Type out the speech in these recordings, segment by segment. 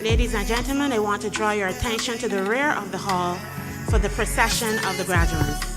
Ladies and gentlemen, I want to draw your attention to the rear of the hall for the procession of the graduates.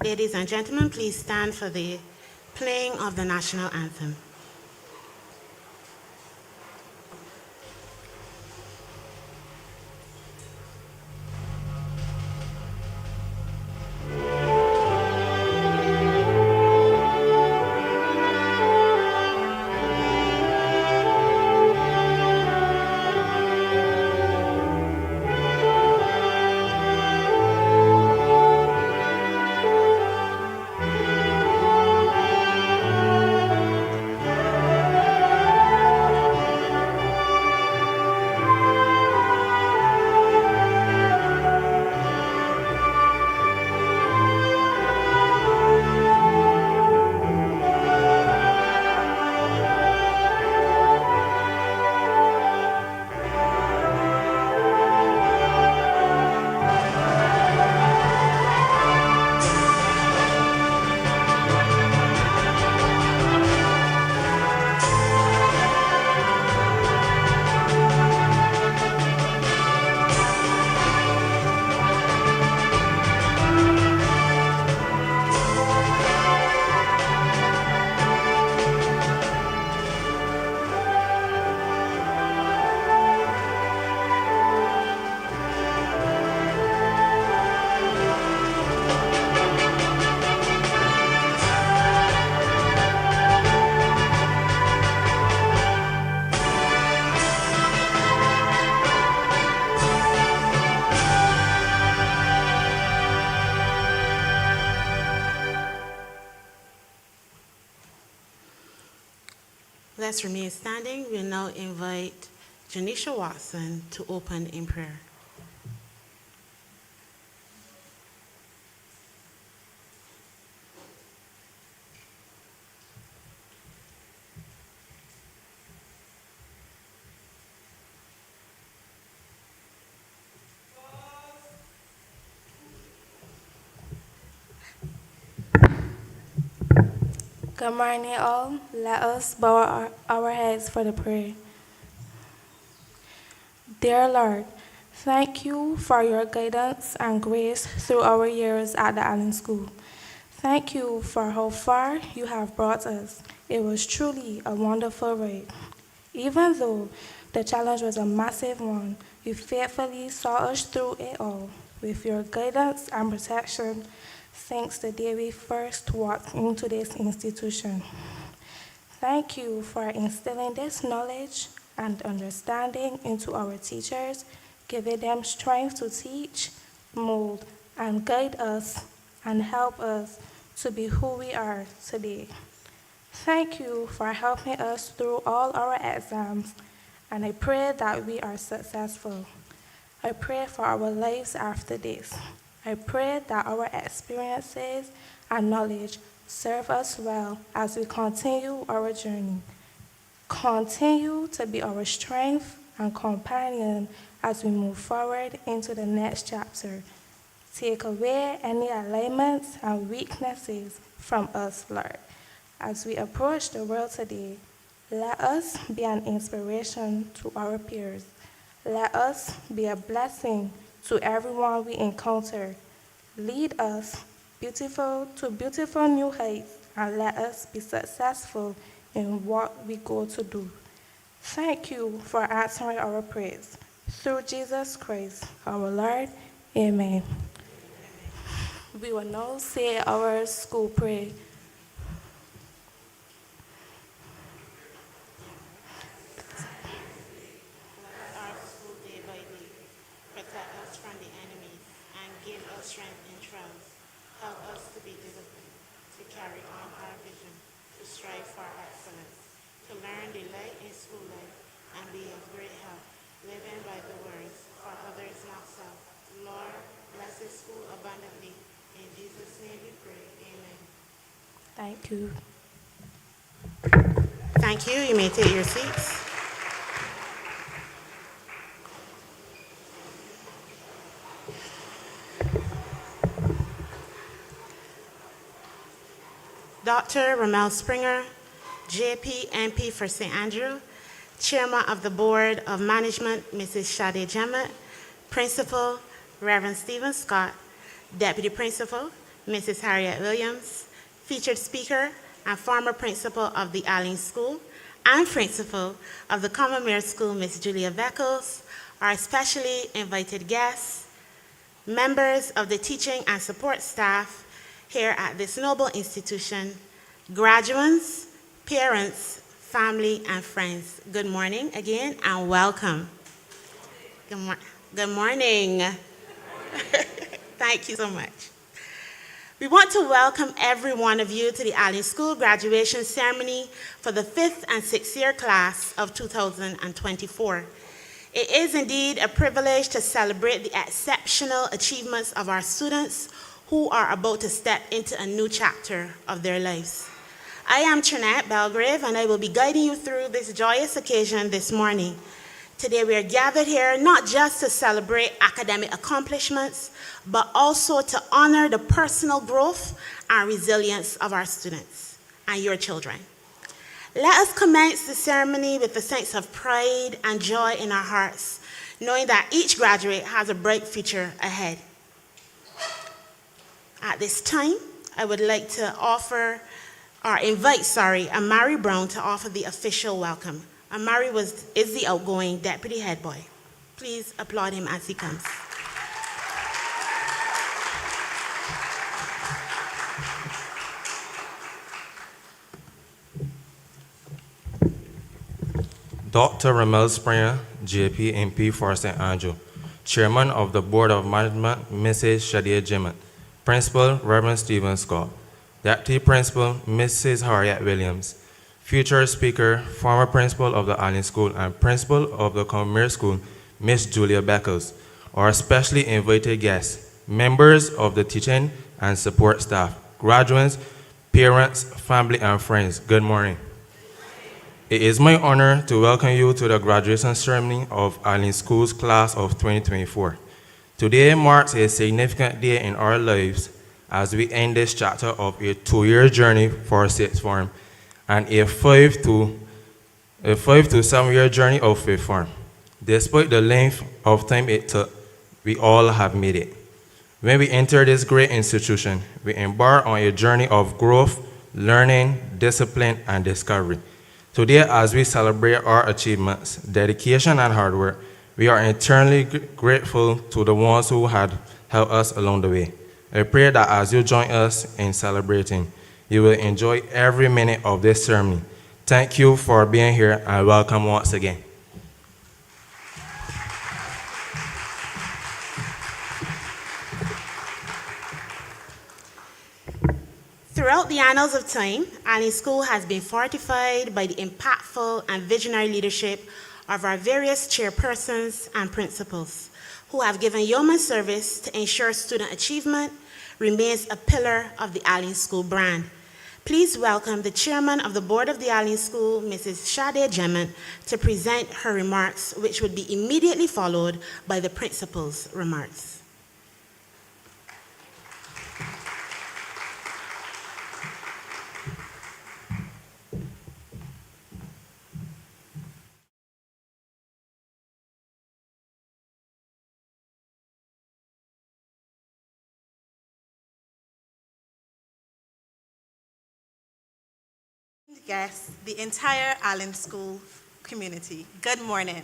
Ladies and gentlemen, please stand for the playing of the national anthem. let's remain standing. We'll now invite Janisha Watson to open in prayer. Good morning, all. Let us bow our heads for the prayer. Dear Lord, thank you for your guidance and grace through our years at the Alleyne School. Thank you for how far you have brought us. It was truly a wonderful ride. Even though the challenge was a massive one, you faithfully saw us through it all with your guidance and protection since the day we first walked into this institution. Thank you for instilling this knowledge and understanding into our teachers, giving them strength to teach, mold, and guide us and help us to be who we are today. Thank you for helping us through all our exams, and I pray that we are successful. I pray for our lives after this. I pray that our experiences and knowledge serve us well as we continue our journey. Continue to be our strength and companion as we move forward into the next chapter. Take away any alignments and weaknesses from us, Lord. As we approach the world today, let us be an inspiration to our peers. Let us be a blessing to everyone we encounter. Lead us to beautiful new heights, and let us be successful in what we go to do. Thank you for answering our prayers. Through Jesus Christ, our Lord. Amen. We will now say our school prayer. Our school day by day. Protect us from the enemy and give us strength in trials. Help us to be disciplined, to carry on our vision, to strive for excellence, to learn the light in school life and be of great help, living by the words, for others not self. Lord, bless this school abundantly. In Jesus' name we pray. Amen. Thank you. Thank you. You may take your seats. Dr. Ramel Springer, JP MP for St. Andrew, Chairman of the Board of Management, Mrs. Sade Jemmett, Principal, Reverend Stephen Scott, Deputy Principal, Mrs. Harriet Williams, featured speaker and former principal of the Alleyne School, and principal of the Commonwealth School, Ms. Julia Beckles, our specially invited guests, members of the teaching and support staff here at this noble institution, graduates, parents, family, and friends. Good morning again, and welcome. Good morning. Thank you so much. We want to welcome every one of you to the Alleyne School graduation ceremony for the 5th and 6th year class of 2024. It is indeed a privilege to celebrate the exceptional achievements of our students who are about to step into a new chapter of their lives. I am Trinette Belgrave, and I will be guiding you through this joyous occasion this morning. Today we are gathered here not just to celebrate academic accomplishments, but also to honor the personal growth and resilience of our students and your children. Let us commence the ceremony with a sense of pride and joy in our hearts, knowing that each graduate has a bright future ahead. At this time, I would like to invite Amari Brown to offer the official welcome. Amari is the outgoing deputy head boy. Please applaud him as he comes. Dr. Ramel Springer, JP MP for St. Andrew, Chairman of the Board of Management, Mrs. Sade Jemmett, Principal, Reverend Stephen Scott, Deputy Principal, Mrs. Harriet Williams, Future speaker, former principal of the Alleyne School and principal of the Commerce School, Miss Julia Beckles, our specially invited guests, members of the teaching and support staff, graduates, parents, family, and friends, good morning. It is my honor to welcome you to the graduation ceremony of Alleyne School's class of 2024. Today marks a significant day in our lives as we end this chapter of a 2-year journey for sixth form and a 5 to 7-year journey of fifth form. Despite the length of time it took, we all have made it. When we enter this great institution, we embark on a journey of growth, learning, discipline, and discovery. Today, as we celebrate our achievements, dedication, and hard work, we are eternally grateful to the ones who had helped us along the way. I pray that as you join us in celebrating, you will enjoy every minute of this ceremony. Thank you for being here and welcome once again. Throughout the annals of time, Alleyne School has been fortified by the impactful and visionary leadership of our various chairpersons and principals, who have given yeoman service to ensure student achievement remains a pillar of the Alleyne School brand. Please welcome the chairman of the board of the Alleyne School, Mrs. Shade Jemmett, to present her remarks, which would be immediately followed by the principal's remarks. Guests, the entire Alleyne School community, good morning.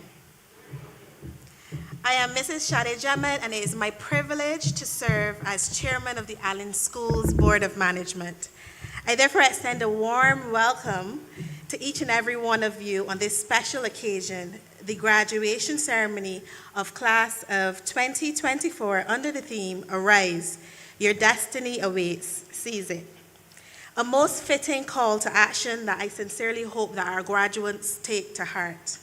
I am Mrs. Shade Jemmett, and it is my privilege to serve as chairman of the Alleyne School's Board of Management. I therefore extend a warm welcome to each and every one of you on this special occasion, the graduation ceremony of class of 2024 under the theme, Arise, Your Destiny Awaits, Seize It. A most fitting call to action that I sincerely hope that our graduates take to heart.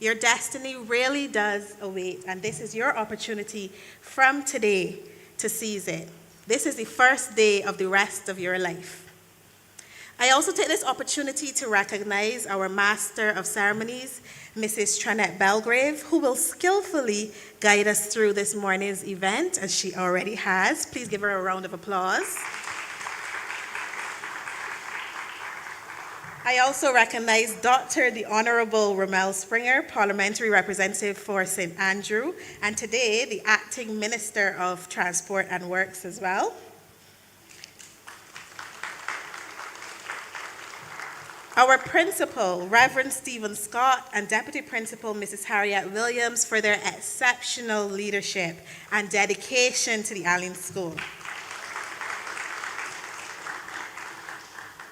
Your destiny really does await, and this is your opportunity from today to seize it. This is the first day of the rest of your life. I also take this opportunity to recognize our Master of Ceremonies, Mrs. Tranette Belgrave, who will skillfully guide us through this morning's event, as she already has. Please give her a round of applause. I also recognize Dr. the Honorable Ramel Springer, Parliamentary Representative for St. Andrew, and today the Acting Minister of Transport and Works as well. Our Principal, Reverend Stephen Scott, and Deputy Principal, Mrs. Harriet Williams, for their exceptional leadership and dedication to the Alleyne School.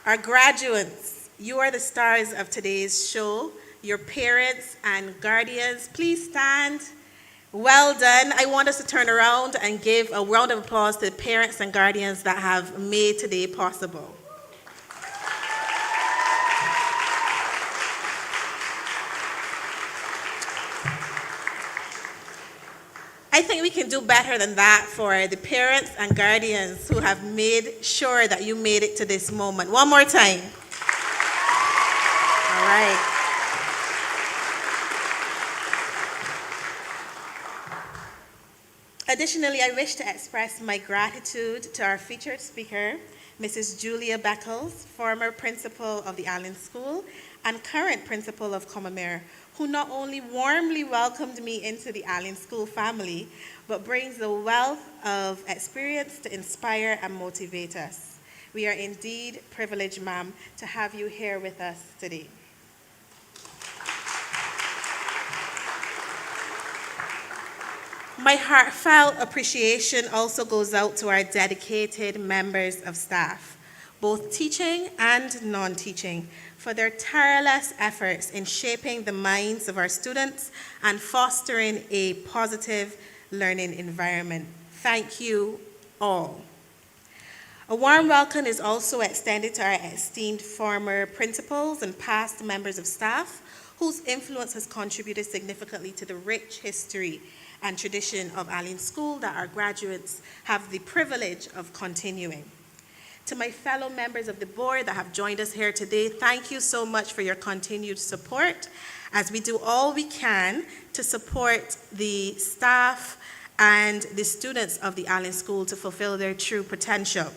Our graduates, you are the stars of today's show. Your parents and guardians, please stand. Well done. I want us to turn around and give a round of applause to the parents and guardians that have made today possible. I think we can do better than that for the parents and guardians who have made sure that you made it to this moment. One more time. All right. Additionally, I wish to express my gratitude to our featured speaker, Mrs. Julia Beckles, former principal of the Alleyne School and current principal of Commerce, who not only warmly welcomed me into the Alleyne School family, but brings a wealth of experience to inspire and motivate us. We are indeed privileged, ma'am, to have you here with us today. My heartfelt appreciation also goes out to our dedicated members of staff, both teaching and non-teaching, for their tireless efforts in shaping the minds of our students and fostering a positive learning environment. Thank you all. A warm welcome is also extended to our esteemed former principals and past members of staff whose influence has contributed significantly to the rich history and tradition of Alleyne School that our graduates have the privilege of continuing. To my fellow members of the board that have joined us here today, thank you so much for your continued support as we do all we can to support the staff and the students of the Alleyne School to fulfill their true potential.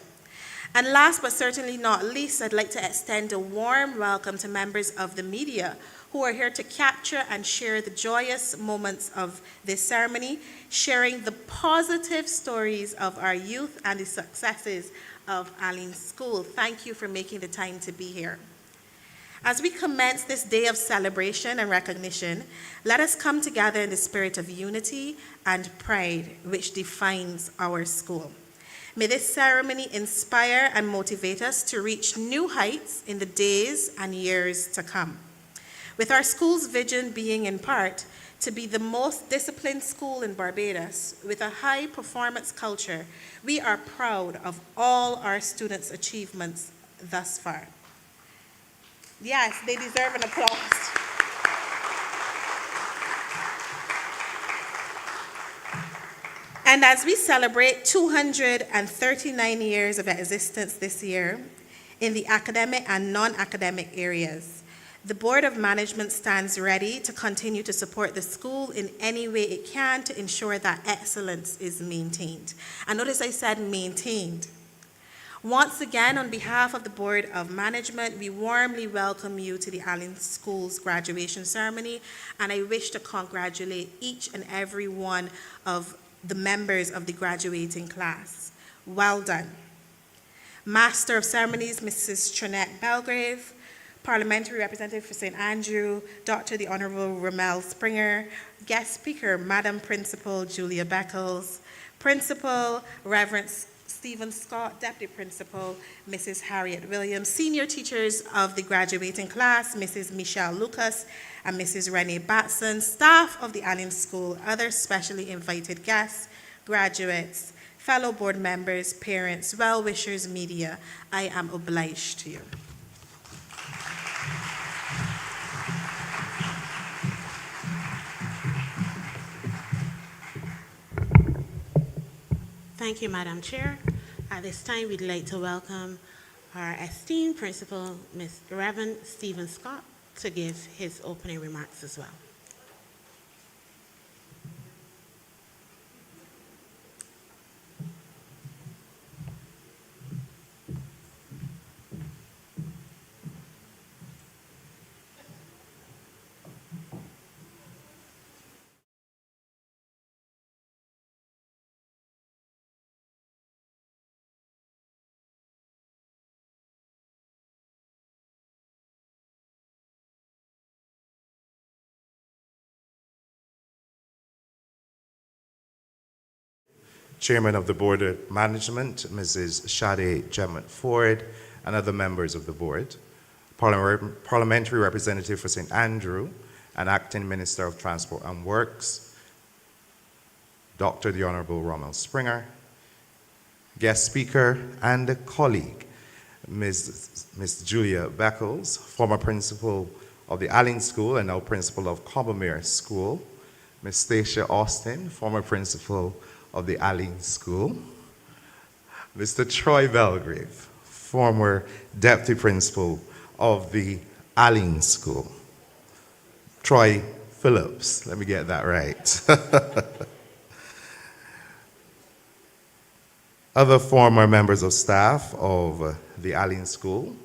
And last but certainly not least, I'd like to extend a warm welcome to members of the media who are here to capture and share the joyous moments of this ceremony, sharing the positive stories of our youth and the successes of Alleyne School. Thank you for making the time to be here. As we commence this day of celebration and recognition, let us come together in the spirit of unity and pride which defines our school. May this ceremony inspire and motivate us to reach new heights in the days and years to come. With our school's vision being in part to be the most disciplined school in Barbados with a high performance culture, we are proud of all our students' achievements thus far. Yes, they deserve an applause. And as we celebrate 239 years of existence this year in the academic and non-academic areas, the Board of Management stands ready to continue to support the school in any way it can to ensure that excellence is maintained. And notice I said maintained. Once again, on behalf of the Board of Management, we warmly welcome you to the Alleyne School's graduation ceremony, and I wish to congratulate each and every one of the members of the graduating class. Well done. Master of Ceremonies, Mrs. Trinette Belgrave, Parliamentary Representative for St. Andrew, Dr. the Honorable Ramel Springer, Guest Speaker, Madam Principal Julia Beckles, Principal Reverend Stephen Scott, Deputy Principal, Mrs. Harriet Williams, Senior Teachers of the graduating class, Mrs. Michelle Lucas and Mrs. Renee Batson, staff of the Alleyne School, other specially invited guests, graduates, fellow board members, parents, well-wishers, media, I am obliged to you. Thank you, Madam Chair. At this time, we'd like to welcome our esteemed principal, Reverend Stephen Scott, to give his opening remarks as well. Chairman of the Board of Management, Mrs. Shade Jemmett-Ford, and other members of the board, Parliamentary Representative for St. Andrew and Acting Minister of Transport and Works, Dr. the Honorable Ramel Springer, guest speaker and colleague, Ms. Julia Beckles, former principal of the Alleyne School and now principal of Cobblemere School, Ms. Stacia Austin, former principal of the Alleyne School, Mr. Troy Belgrave, former deputy principal of the Alleyne School, Troy Phillips, let me get that right. Other former members of staff of the Alleyne School,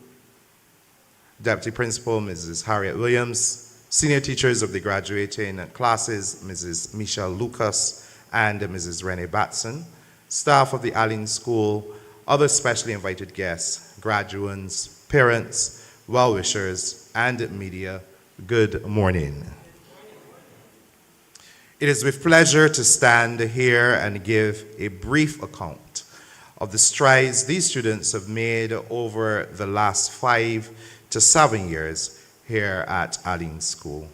Deputy Principal Mrs. Harriet Williams, senior teachers of the graduating classes, Mrs. Michelle Lucas and Mrs. Renee Batson, staff of the Alleyne School, other specially invited guests, graduates, parents, well-wishers, and media, good morning. It is with pleasure to stand here and give a brief account of the strides these students have made over the last 5 to 7 years here at Alleyne School.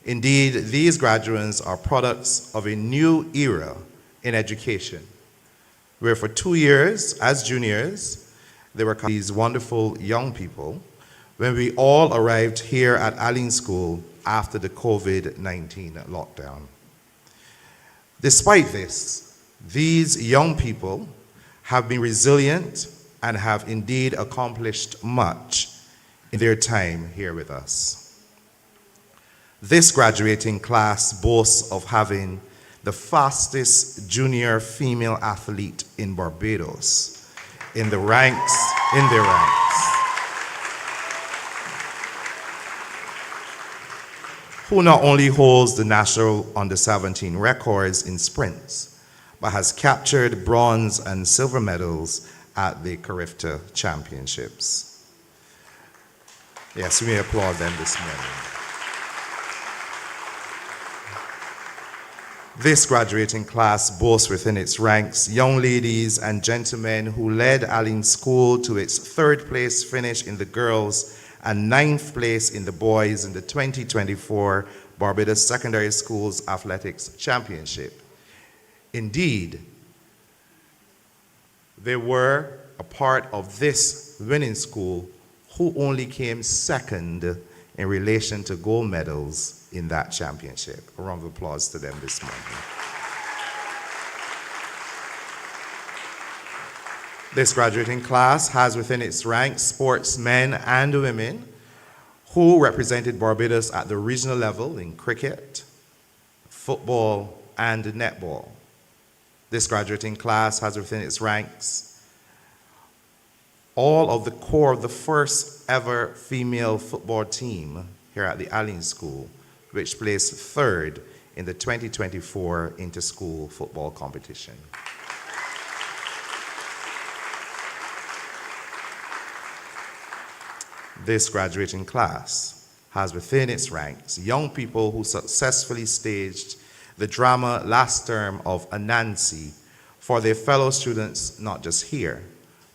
Indeed, these graduates are products of a new era in education, where for 2 years, as juniors, they were these wonderful young people when we all arrived here at Alleyne School after the COVID-19 lockdown. Despite this, these young people have been resilient and have indeed accomplished much in their time here with us. This graduating class boasts of having the fastest junior female athlete in Barbados in their ranks. Who not only holds the national under-17 records in sprints, but has captured bronze and silver medals at the Carifta Championships. Yes, we may applaud them this morning. This graduating class boasts within its ranks young ladies and gentlemen who led Alleyne School to its 3rd place finish in the girls and 9th place in the boys in the 2024 Barbados Secondary Schools Athletics Championship. Indeed, they were a part of this winning school who only came 2nd in relation to gold medals in that championship. A round of applause to them this morning. This graduating class has within its ranks sportsmen and women who represented Barbados at the regional level in cricket, football, and netball. This graduating class has within its ranks all of the core of the first ever female football team here at the Alleyne School, which placed 3rd in the 2024 inter-school football competition. This graduating class has within its ranks young people who successfully staged the drama last term of Anansi for their fellow students, not just here,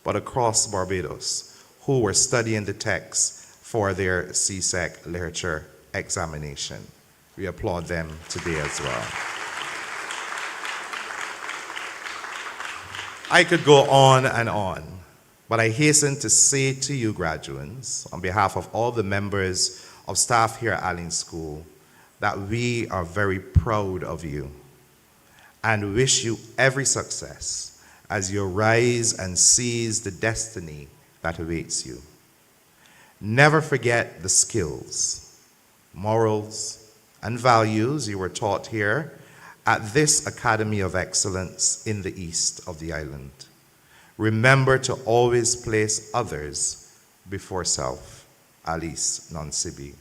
but across Barbados, who were studying the text for their CSEC literature examination. We applaud them today as well. I could go on and on, but I hasten to say to you graduates, on behalf of all the members of staff here at Alleyne School, that we are very proud of you and wish you every success as you rise and seize the destiny that awaits you. Never forget the skills, morals, and values you were taught here at this Academy of Excellence in the east of the island. Remember to always place others before self. Alice non-sibi.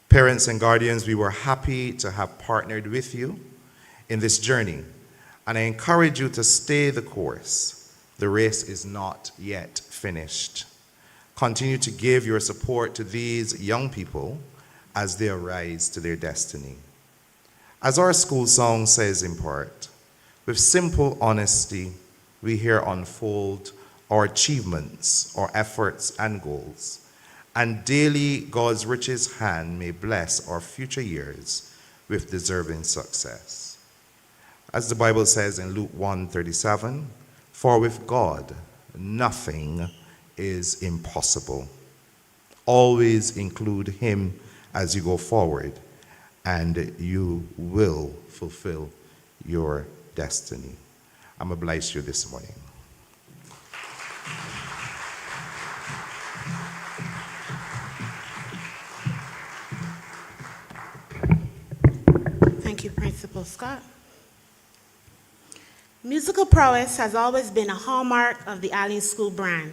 Parents and guardians, we were happy to have partnered with you in this journey, and I encourage you to stay the course. The race is not yet finished. Continue to give your support to these young people as they arise to their destiny. As our school song says in part, with simple honesty, we here unfold our achievements, our efforts and goals, and daily God's richest hand may bless our future years with deserving success. As the Bible says in Luke 1:37, for with God nothing is impossible. Always include him as you go forward, and you will fulfill your destiny. I'm obliged to you this morning. Thank you, Principal Scott. Musical prowess has always been a hallmark of the Alleyne School brand,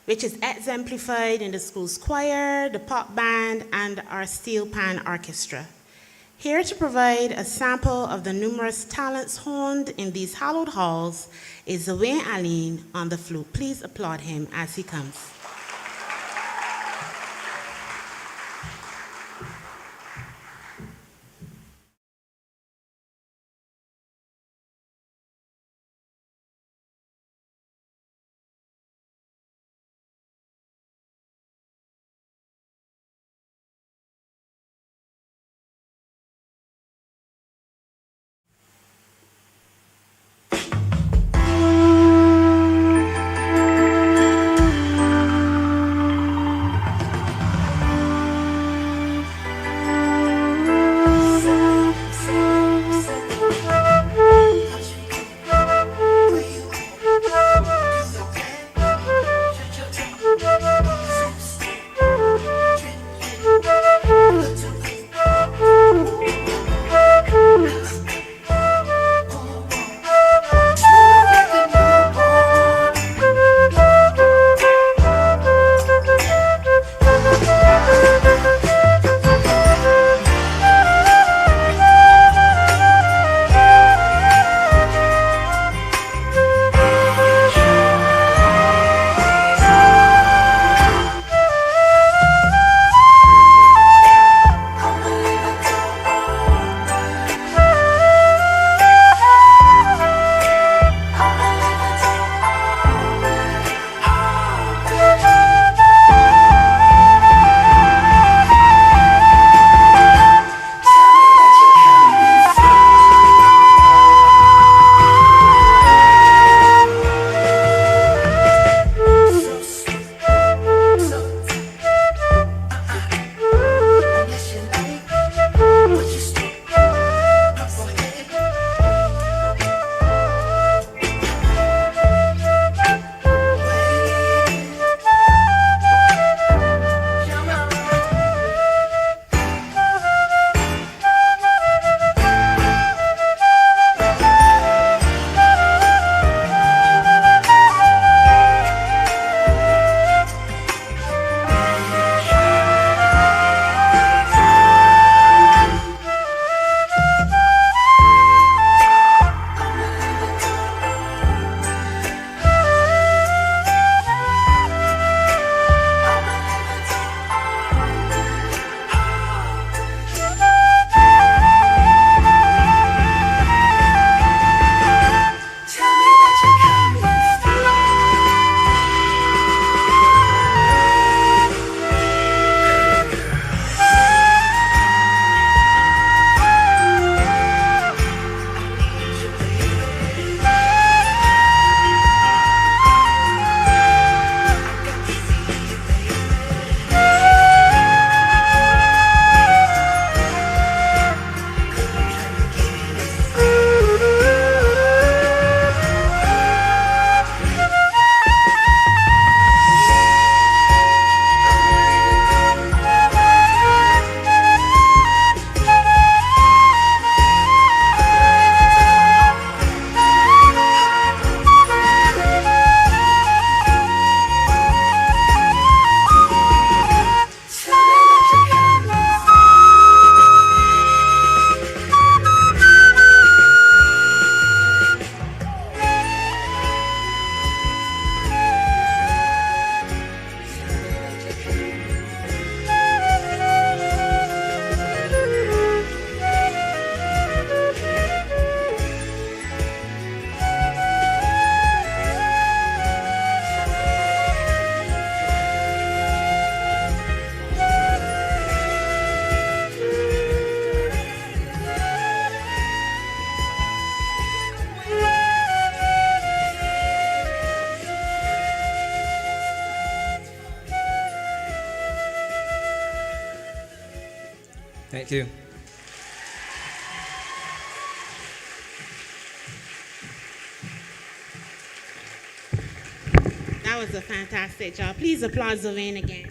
which is exemplified in the school's choir, the pop band, and our steel pan orchestra. Here to provide a sample of the numerous talents honed in these hallowed halls is Wayne Alleyne on the flute. Please applaud him as he comes. Thank you. That was a fantastic job. Please applaud Zovain again.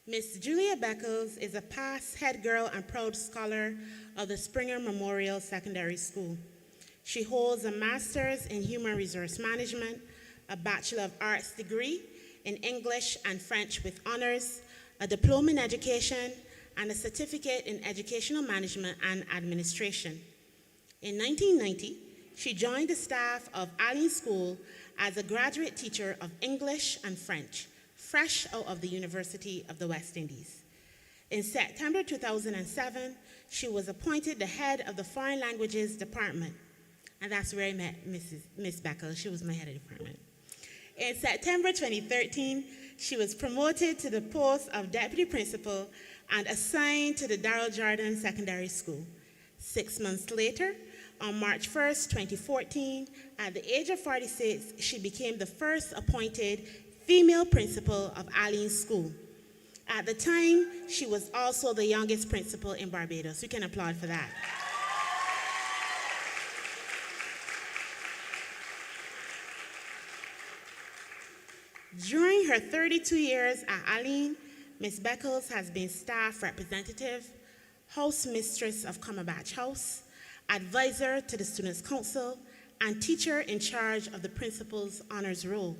Miss Julia Beckles is a past head girl and proud scholar of the Springer Memorial Secondary School. She holds a master's in human resource management, a Bachelor of Arts degree in English and French with honors, a diploma in education, and a certificate in educational management and administration. In 1990, she joined the staff of Alleyne School as a graduate teacher of English and French, fresh out of the University of the West Indies. In September 2007, she was appointed the head of the Foreign Languages Department, and that's where I met Miss Beckles. She was my head of department. In September 2013, she was promoted to the post of deputy principal and assigned to the Darrell Jordan Secondary School. 6 months later, on March 1st, 2014, at the age of 46, she became the first appointed female principal of Alleyne School. At the time, she was also the youngest principal in Barbados. You can applaud for that. During her 32 years at Alleyne, Ms. Beckles has been staff representative, house mistress of Cumberbatch House, advisor to the Students' Council, and teacher in charge of the principal's honors roll.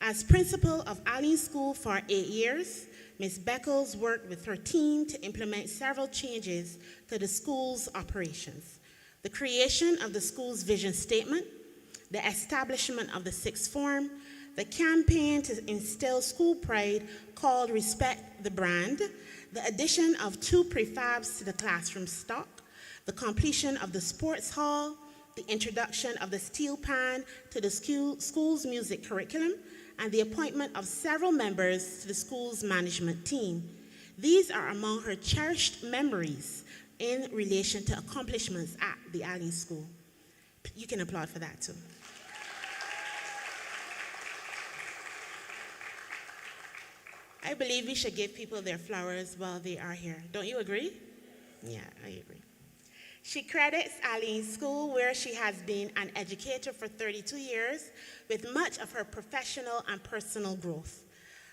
As principal of Alleyne School for 8 years, Ms. Beckles worked with her team to implement several changes to the school's operations. The creation of the school's vision statement, the establishment of the sixth form, the campaign to instill school pride called Respect the Brand, the addition of 2 prefabs to the classroom stock, the completion of the sports hall, the introduction of the steel pan to the school's music curriculum, and the appointment of several members to the school's management team. These are among her cherished memories in relation to accomplishments at the Alleyne School. You can applaud for that too. I believe we should give people their flowers while they are here. Don't you agree? Yeah, I agree. She credits Alleyne School, where she has been an educator for 32 years, with much of her professional and personal growth.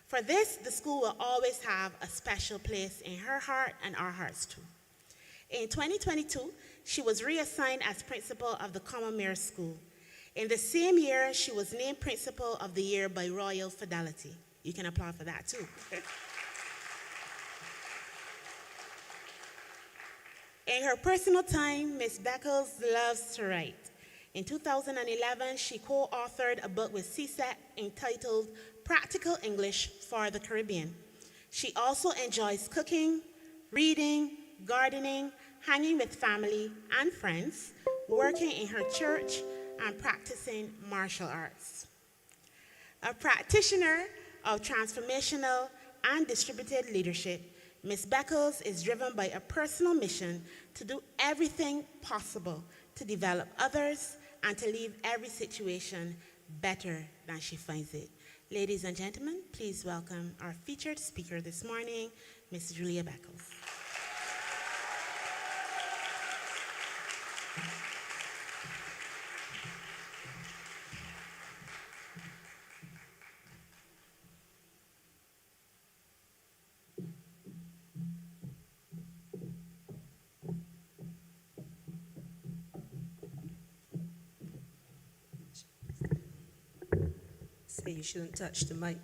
For this, the school will always have a special place in her heart and our hearts too. In 2022, she was reassigned as principal of the Commonwealth School. In the same year, she was named Principal of the Year by Royal Fidelity. You can applaud for that too. In her personal time, Ms. Beckles loves to write. In 2011, she co-authored a book with CSEC entitled Practical English for the Caribbean. She also enjoys cooking, reading, gardening, hanging with family and friends, working in her church, and practicing martial arts. A practitioner of transformational and distributed leadership, Ms. Beckles is driven by a personal mission to do everything possible to develop others and to leave every situation better than she finds it. Ladies and gentlemen, please welcome our featured speaker this morning, Ms. Julia Beckles. Say you shouldn't touch the mic.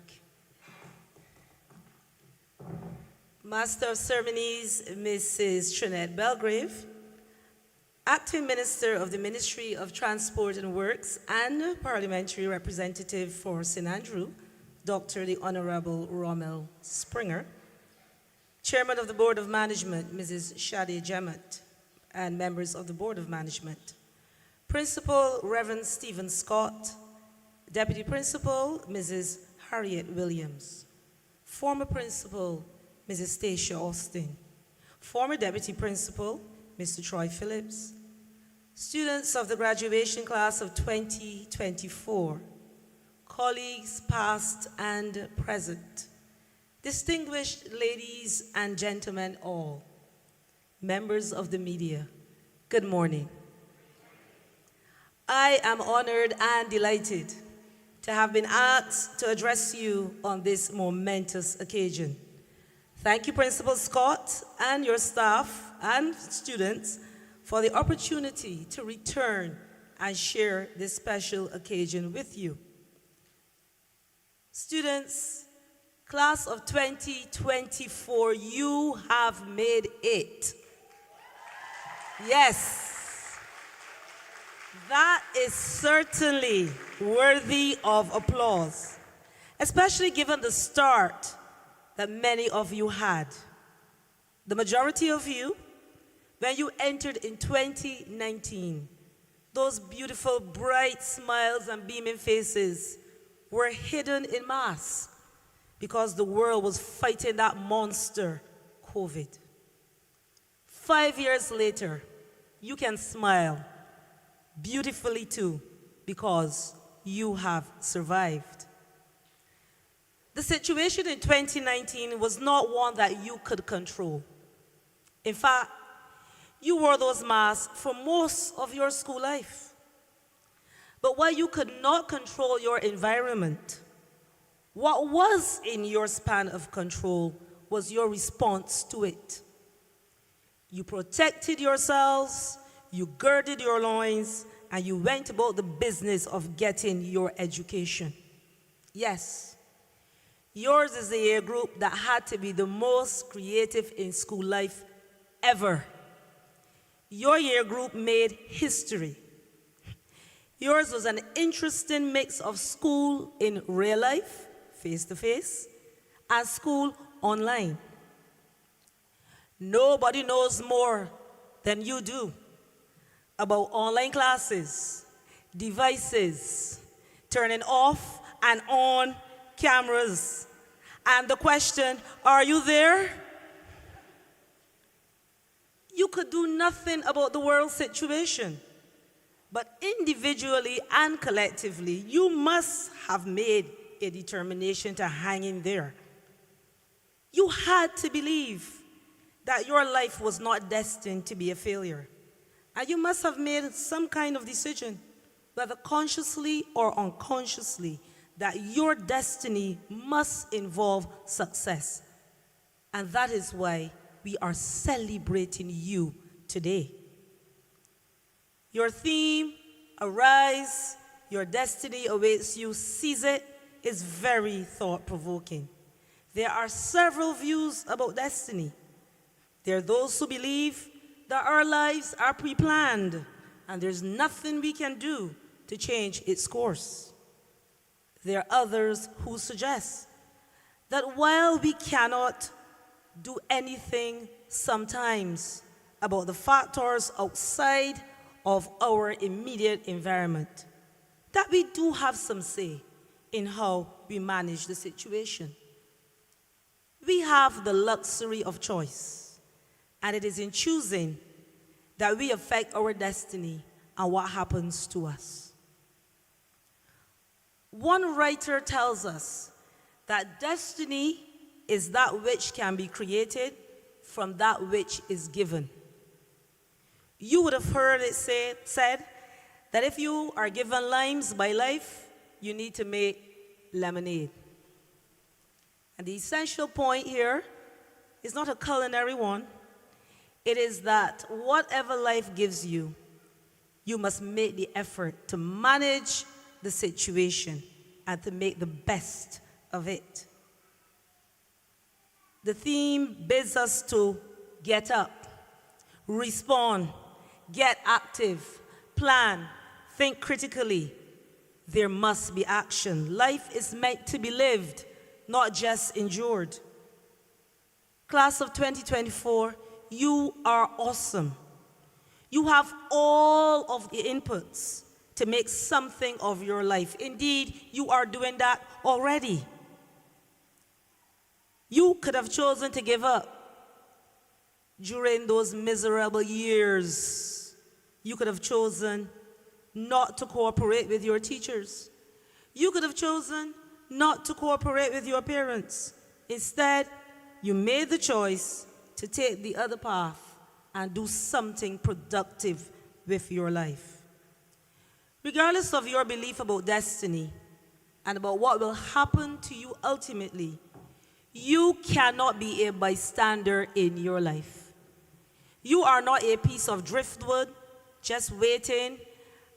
Master of Ceremonies, Mrs. Trinette Belgrave, Acting Minister of the Ministry of Transport and Works and Parliamentary Representative for St. Andrew, Dr. the Honorable Rommel Springer, Chairman of the Board of Management, Mrs. Shade Jemmett, and members of the Board of Management, Principal Reverend Stephen Scott, Deputy Principal, Mrs. Harriet Williams, former Principal, Mrs. Stacia Austin, former Deputy Principal, Mr. Troy Phillips, students of the graduation class of 2024, colleagues past and present, distinguished ladies and gentlemen all, members of the media, good morning. I am honored and delighted to have been asked to address you on this momentous occasion. Thank you, Principal Scott, and your staff and students for the opportunity to return and share this special occasion with you. Students, class of 2024, you have made it. Yes, that is certainly worthy of applause, especially given the start that many of you had. The majority of you, when you entered in 2019, those beautiful, bright smiles and beaming faces were hidden in mass because the world was fighting that monster, COVID. 5 years later, you can smile beautifully too because you have survived. The situation in 2019 was not one that you could control. In fact, you wore those masks for most of your school life. But while you could not control your environment, what was in your span of control was your response to it. You protected yourselves, you girded your loins, and you went about the business of getting your education. Yes, yours is the year group that had to be the most creative in school life ever. Your year group made history. Yours was an interesting mix of school in real life, face-to-face, and school online. Nobody knows more than you do about online classes, devices, turning off and on cameras, and the question, are you there? You could do nothing about the world situation, but individually and collectively, you must have made a determination to hang in there. You had to believe that your life was not destined to be a failure. And you must have made some kind of decision, whether consciously or unconsciously, that your destiny must involve success. And that is why we are celebrating you today. Your theme, Arise, Your Destiny Awaits You, seize it, is very thought-provoking. There are several views about destiny. There are those who believe that our lives are pre-planned and there's nothing we can do to change its course. There are others who suggest that while we cannot do anything sometimes about the factors outside of our immediate environment, that we do have some say in how we manage the situation. We have the luxury of choice, and it is in choosing that we affect our destiny and what happens to us. One writer tells us that destiny is that which can be created from that which is given. You would have heard it said that if you are given limes by life, you need to make lemonade. And the essential point here is not a culinary one. It is that whatever life gives you, you must make the effort to manage the situation and to make the best of it. The theme bids us to get up, respond, get active, plan, think critically. There must be action. Life is meant to be lived, not just endured. Class of 2024, you are awesome. You have all of the inputs to make something of your life. Indeed, you are doing that already. You could have chosen to give up during those miserable years. You could have chosen not to cooperate with your teachers. You could have chosen not to cooperate with your parents. Instead, you made the choice to take the other path and do something productive with your life. Regardless of your belief about destiny and about what will happen to you ultimately, you cannot be a bystander in your life. You are not a piece of driftwood just waiting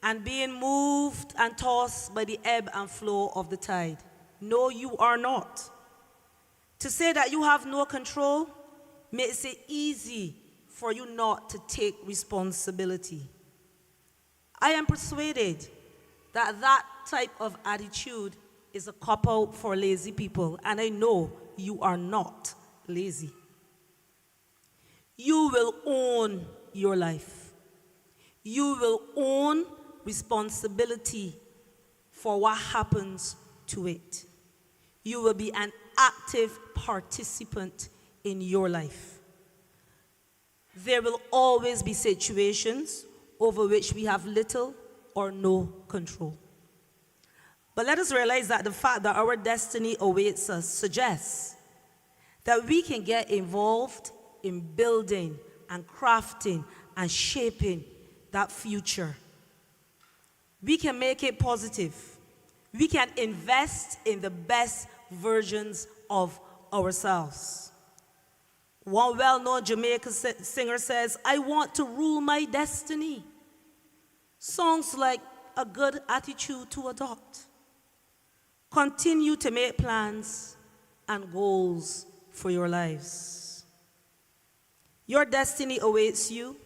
and being moved and tossed by the ebb and flow of the tide. No, you are not. To say that you have no control makes it easy for you not to take responsibility. I am persuaded that that type of attitude is a cop-out for lazy people, and I know you are not lazy. You will own your life. You will own responsibility for what happens to it. You will be an active participant in your life. There will always be situations over which we have little or no control. But let us realize that the fact that our destiny awaits us suggests that we can get involved in building and crafting and shaping that future. We can make it positive. We can invest in the best versions of ourselves. One well-known Jamaican singer says, "I want to rule my destiny." Sounds like a good attitude to adopt. Continue to make plans and goals for your lives. Your destiny awaits you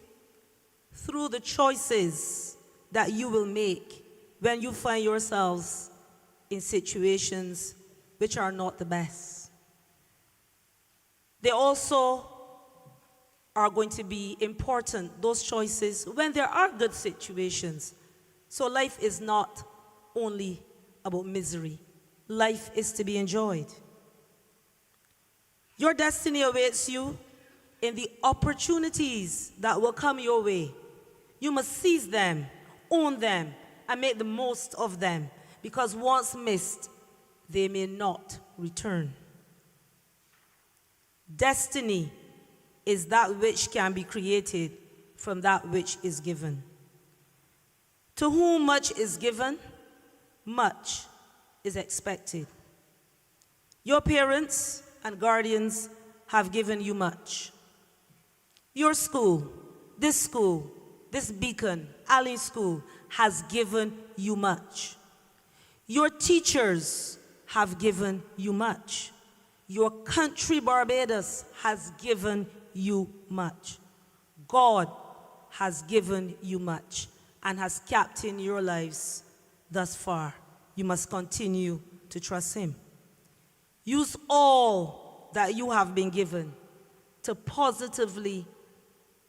through the choices that you will make when you find yourselves in situations which are not the best. They also are going to be important, those choices, when there are good situations. So life is not only about misery. Life is to be enjoyed. Your destiny awaits you in the opportunities that will come your way. You must seize them, own them, and make the most of them, because once missed, they may not return. Destiny is that which can be created from that which is given. To whom much is given, much is expected. Your parents and guardians have given you much. Your school, this Beacon, Alleyne School, has given you much. Your teachers have given you much. Your country, Barbados, has given you much. God has given you much and has captained your lives thus far. You must continue to trust Him. Use all that you have been given to positively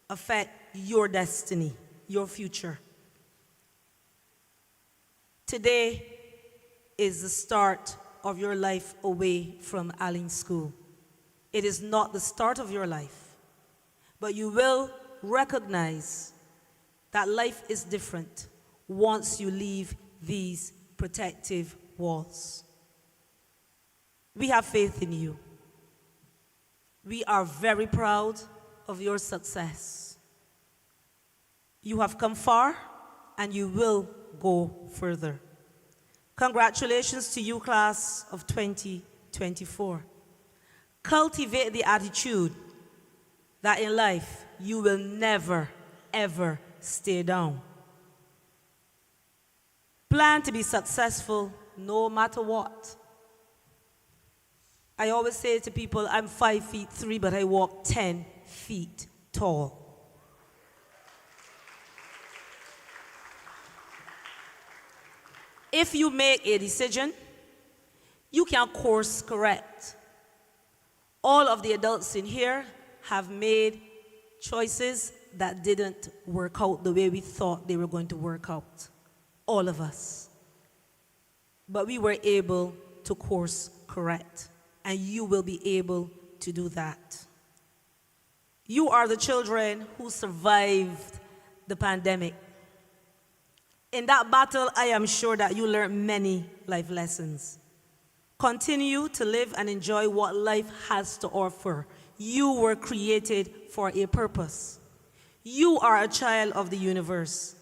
affect your destiny, your future. Today is the start of your life away from Alleyne School. It is not the start of your life, but you will recognize that life is different once you leave these protective walls. We have faith in you. We are very proud of your success. You have come far and you will go further. Congratulations to you, class of 2024. Cultivate the attitude that in life you will never, ever stay down. Plan to be successful no matter what. I always say to people, I'm 5'3", but I walk 10 feet tall. If you make a decision, you can course correct. All of the adults in here have made choices that didn't work out the way we thought they were going to work out. All of us. But we were able to course correct, and you will be able to do that. You are the children who survived the pandemic. In that battle, I am sure that you learned many life lessons. Continue to live and enjoy what life has to offer. You were created for a purpose. You are a child of the universe,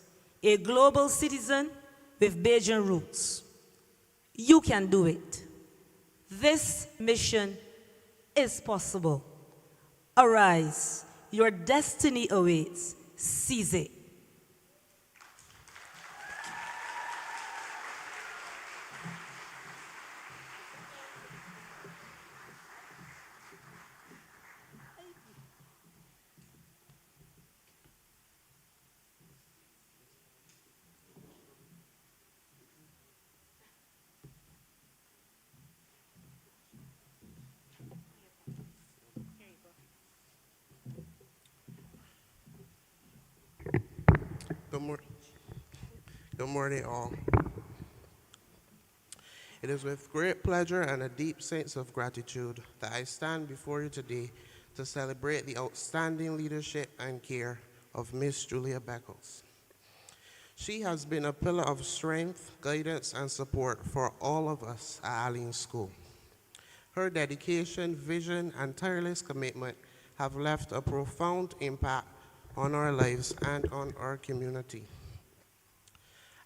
a global citizen with Bajan roots. You can do it. This mission is possible. Arise. Your destiny awaits. Seize it. Good morning, all. It is with great pleasure and a deep sense of gratitude that I stand before you today to celebrate the outstanding leadership and care of Miss Julia Beckles. She has been a pillar of strength, guidance, and support for all of us at Alleyne School. Her dedication, vision, and tireless commitment have left a profound impact on our lives and on our community.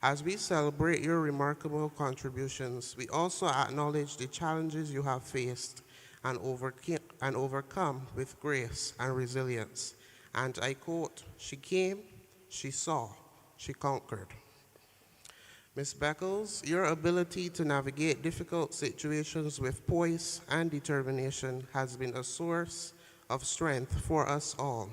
As we celebrate your remarkable contributions, we also acknowledge the challenges you have faced and overcome with grace and resilience. And I quote, "She came, she saw, she conquered." Ms. Beckles, your ability to navigate difficult situations with poise and determination has been a source of strength for us all.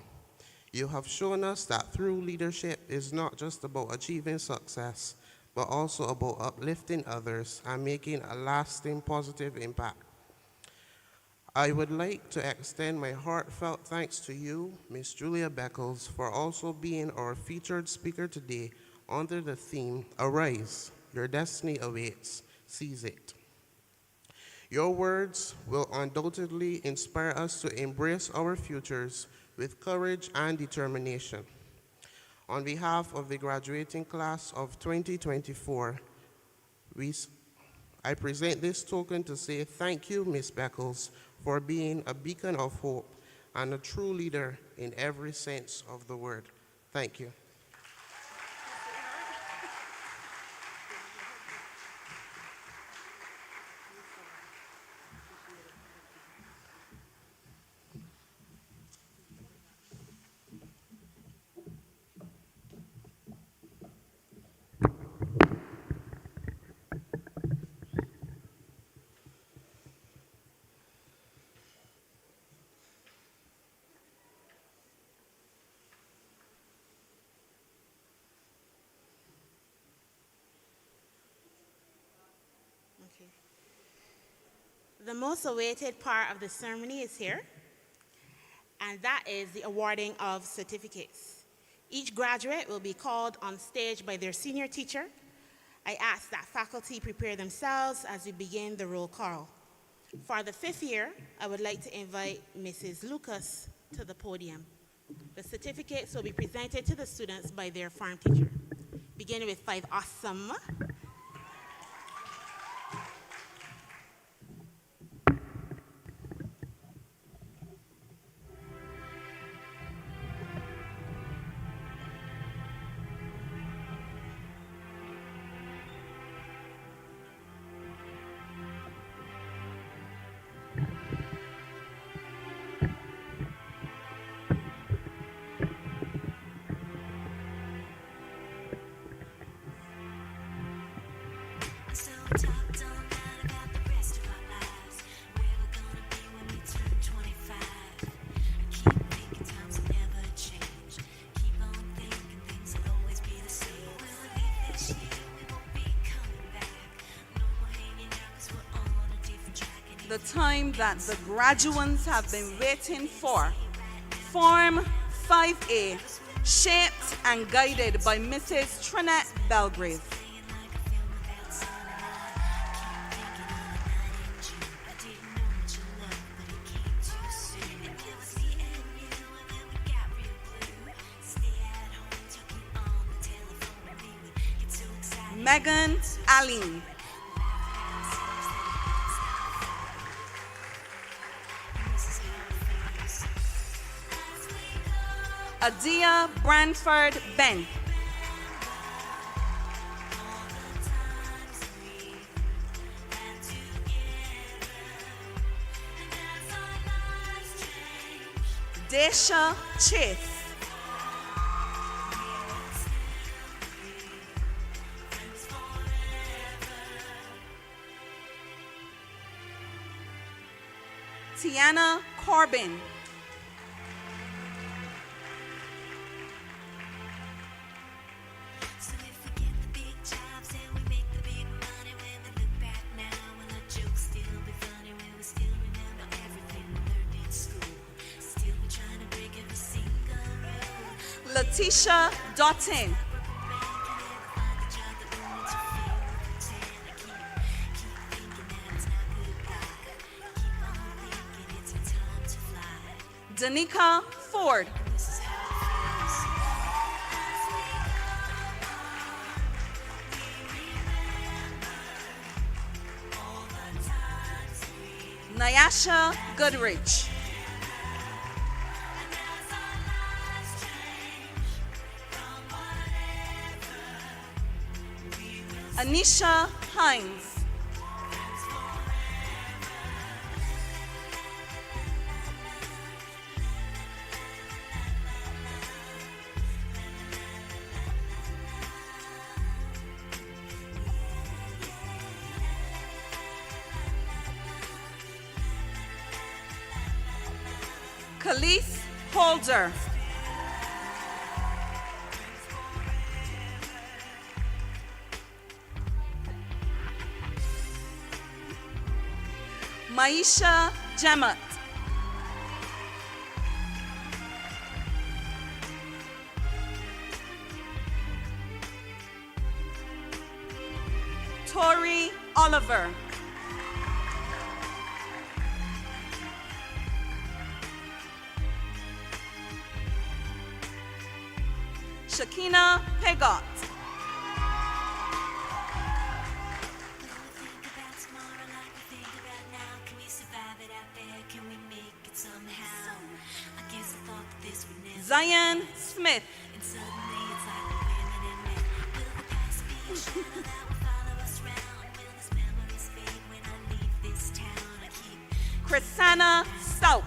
You have shown us that true leadership is not just about achieving success, but also about uplifting others and making a lasting positive impact. I would like to extend my heartfelt thanks to you, Ms. Julia Beckles, for also being our featured speaker today under the theme, "Arise, your destiny awaits, seize it." Your words will undoubtedly inspire us to embrace our futures with courage and determination. On behalf of the graduating class of 2024, I present this token to say thank you, Ms. Beckles, for being a beacon of hope and a true leader in every sense of the word. Thank you. Okay. The most awaited part of the ceremony is here, and that is the awarding of certificates. Each graduate will be called on stage by their senior teacher. I ask that faculty prepare themselves as we begin the roll call. For the 5th year, I would like to invite Mrs. Lucas to the podium. The certificates will be presented to the students by their form teacher. Beginning with 5 awesome. The time that the graduates have been waiting for. Form 5A, shaped and guided by Mrs. Trinette Belgrave. Megan Alleyne. Adia Branford Ben. Desha Chase. Tiana Corbin. So if we get the big jobs and we make the big money, when we look back now, will the jokes still be funny? Will we still remember everything we learned in school? Still be trying to break every single rule. Letitia Dottin. Danica Ford. Nyasha Goodrich. Anisha Hines. Khalees Holder. Maisha Jamat. Tori Oliver. Shakina Pegot. Zion Smith. And suddenly it's like we're women and men. Will the past be a shadow that will follow us round? Will these memories fade when I leave this town? I keep Chrisana Stout.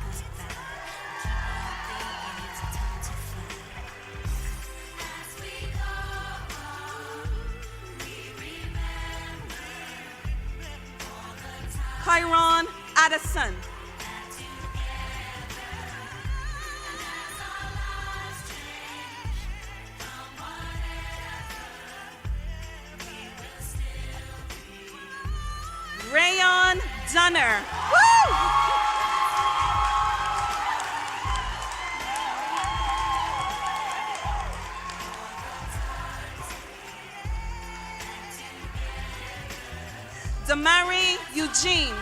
Kyron Addison. Rayon Dunner. Woo! Damari Eugene.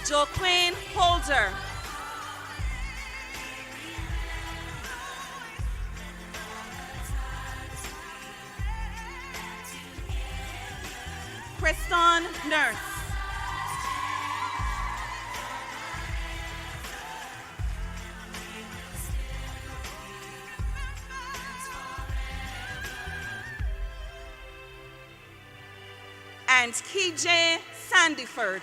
Joaquin Holder. Preston Nurse. And KJ Sandyford.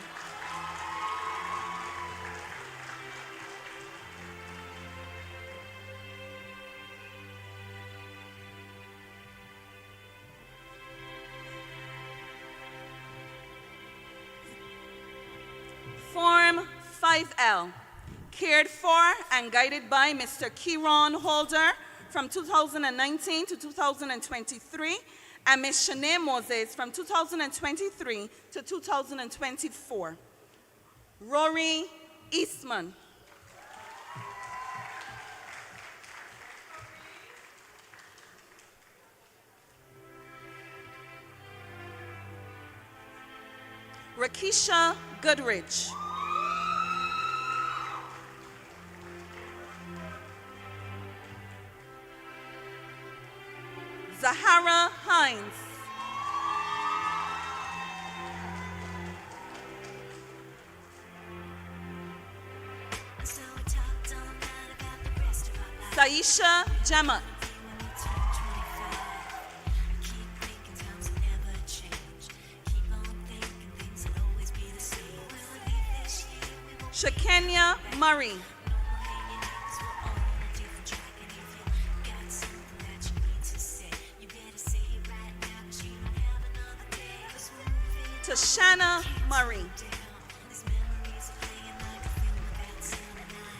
Form 5L, cared for and guided by Mr. Kieron Holder from 2019 to 2023, and Ms. Shanae Moses from 2023 to 2024. Rory Eastman. Rakisha Goodrich. Zahara Hines. So we talked all night about the rest of our lives. Saisha Gemma. When we turn 25, keep thinking times will never change. Keep on thinking things will always be the same. When we leave this year, we won't Shakenya Murray. hanging out 'cause we're all on a different track. And if you got something that you need to say, you better say it right now 'cause you don't have another day. 'Cause we're moving Tashana Murray. down. These memories are playing like a film about sound. And I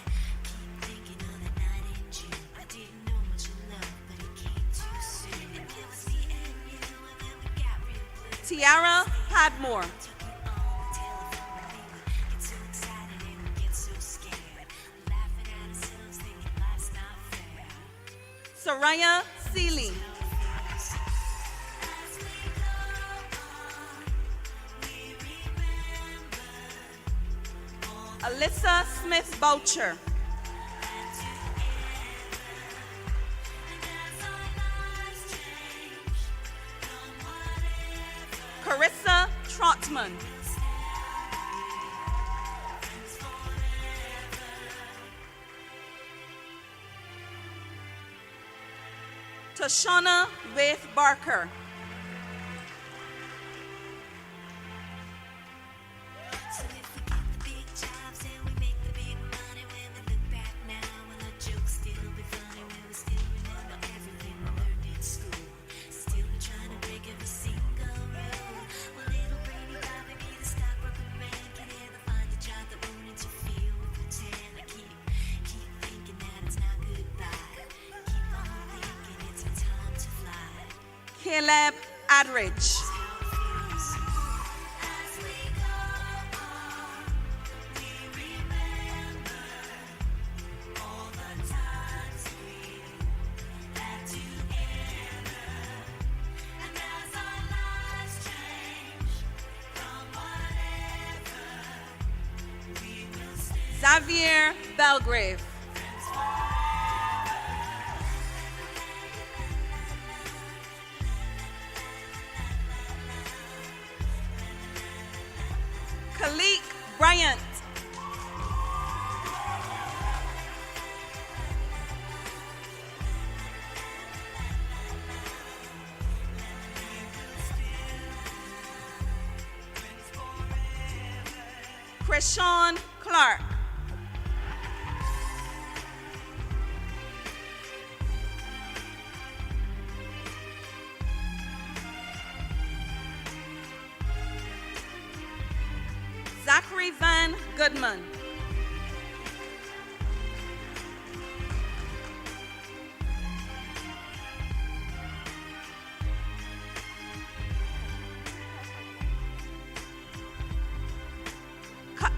keep thinking of that night in June. I didn't know much of love, but it came too soon. And it was me and you, and then we got real blue. Tiara Padmore. Took you on the telephone, and we would get so excited and we get so scared, laughing at ourselves, thinking life's not fair. Soraya Seeley. As we go on, we remember all Alyssa Smith Boucher. that together. And as our lives change, come whatever, Carissa Trotman. friends forever. Tashana Waith Barker. So if we get the big jobs and we make the big money, when we look back now, will our jokes still be funny? Will we still remember everything we learned in school? Still be trying to break every single rule? Will little Brady Bobby be the stockbroker man? Can he ever find a job that won't interfere with pretend? I keep thinking that it's not goodbye. Keep on thinking it's our time to fly. Caleb Adridge. As we go on, we remember all the times we had together. And as our lives change from whatever, we will still Xavier Belgrave. Khalik Bryant. Krishawn Clark. Zachary Van Goodman.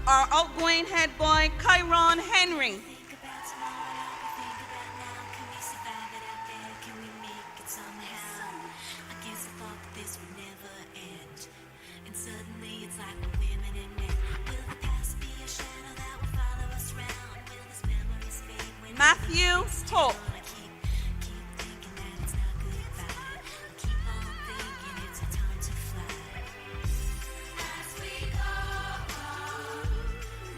Our outgoing head boy, Kyron Henry. think about tomorrow. We think about now. Can we survive it out there? Can we make it somehow? I guess I thought that this would never end. And suddenly it's like we're women and men. Will the past be a shadow that will follow us round? Will these memories fade when Matthew Hope. I keep thinking that it's not goodbye. I keep on thinking it's our time to fly. As we go on,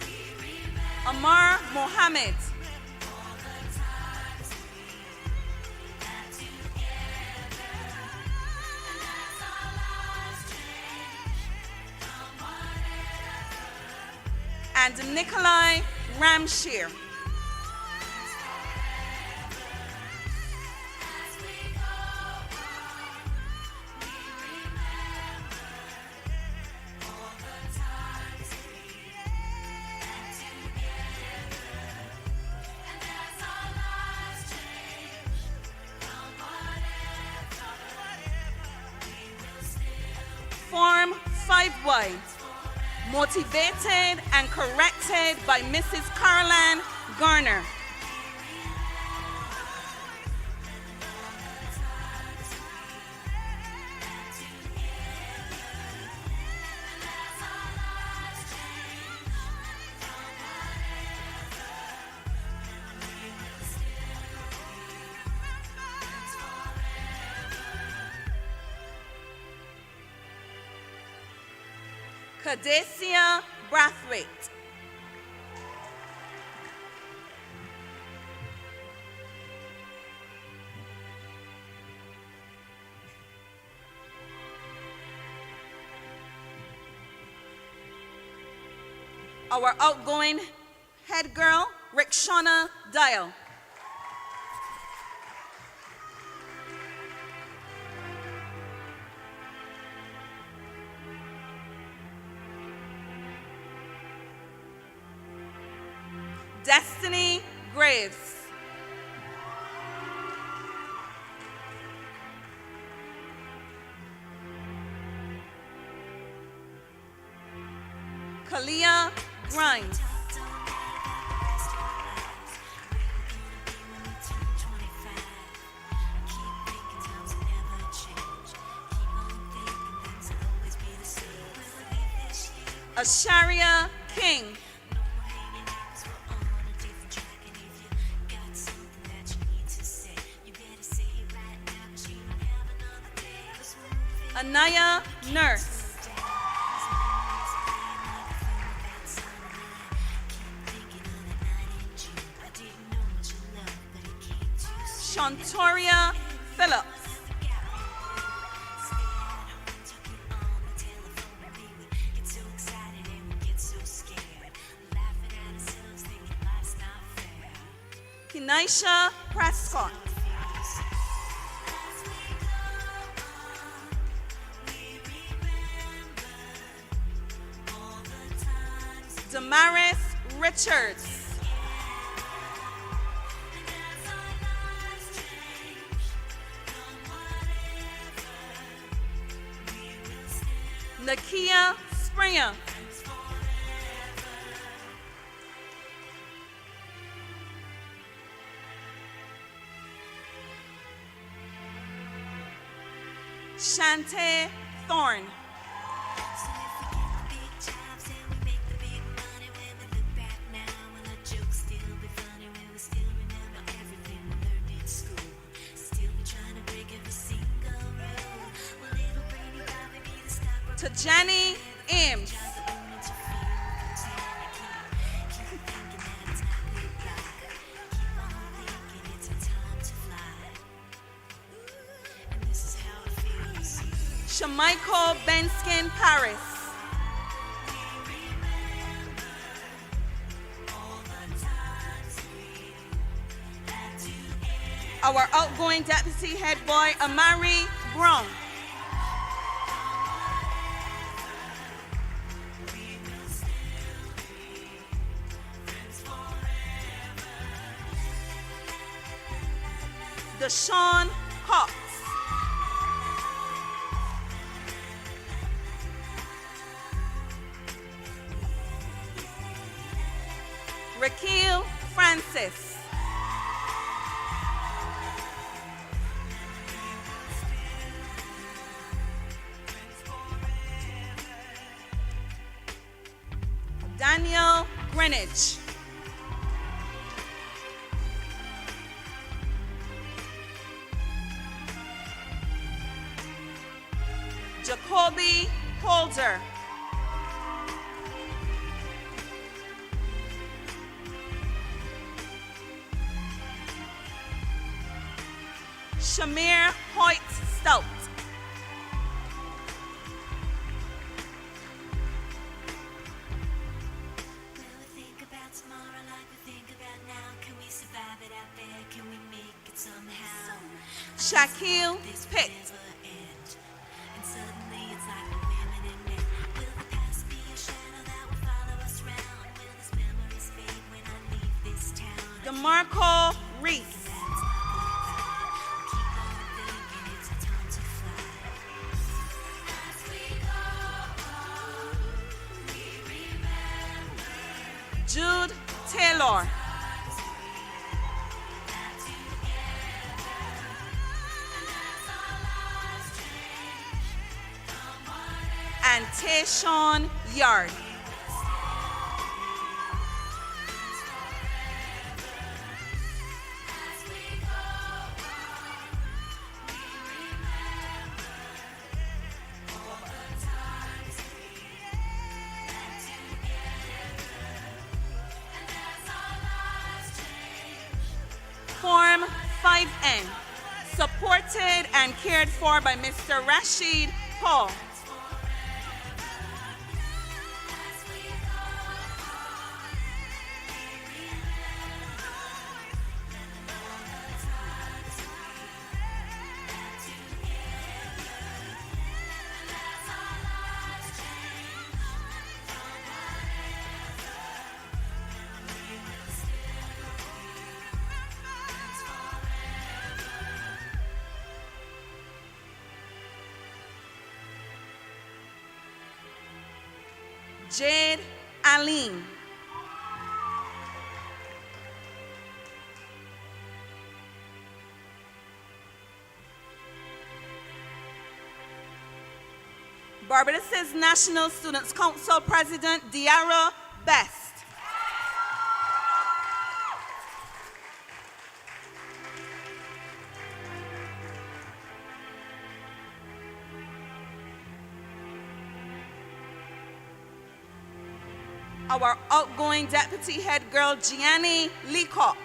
we remember Amar Mohammed. all the times we had together. And as our lives change from whatever, And Nikolai Ramshir. as we go on, we remember all the times we had together. And as our lives change from whatever, we will still Form 5Y. Motivated and corrected by Mrs. Caroline Garner. Cadacia Brathwaite. Our outgoing head girl, Rikshana Dial. Destiny Graves. Kalia Grimes. Asharia King. Anaya Nurse. Shantoria Phillips. Kenisha Prescott. Damaris Richards. Nakia Springer. Shante Thorne. Tajani Ames. Shamaiko Benskin Paris. Our outgoing deputy head boy, Amari Brown. Deshaun Cox. Raquel Francis. Daniel Greenwich. Jacoby Holder. Shamir Hoyt Stout. Shaquille Pitt. DeMarco Reese. Jude Taylor. And Tayshawn Yard. 5N, supported and cared for by Mr. Rashid Paul. Jade Alleyne. Barbados' National Students Council President Diarra Best. Our outgoing deputy head girl, Gianni Leacock.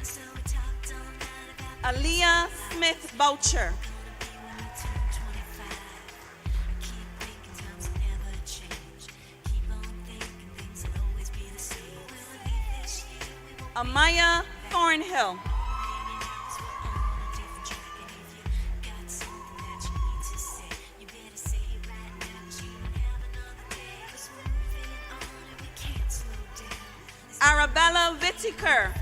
So we talked all night about Aaliyah Smith Boucher. when we turn 25. Keep thinking times will never change. Keep on thinking things will always be the same. When we leave this year, we won't Amaya Thornhill. Arabella Whittaker.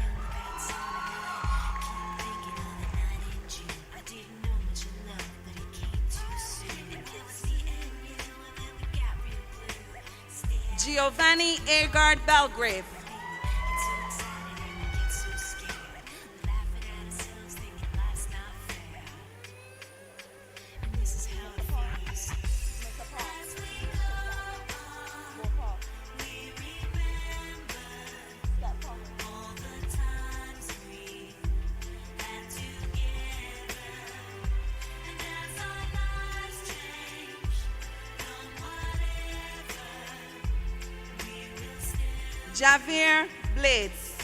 Giovanni Agard Belgrave. Javier Blades.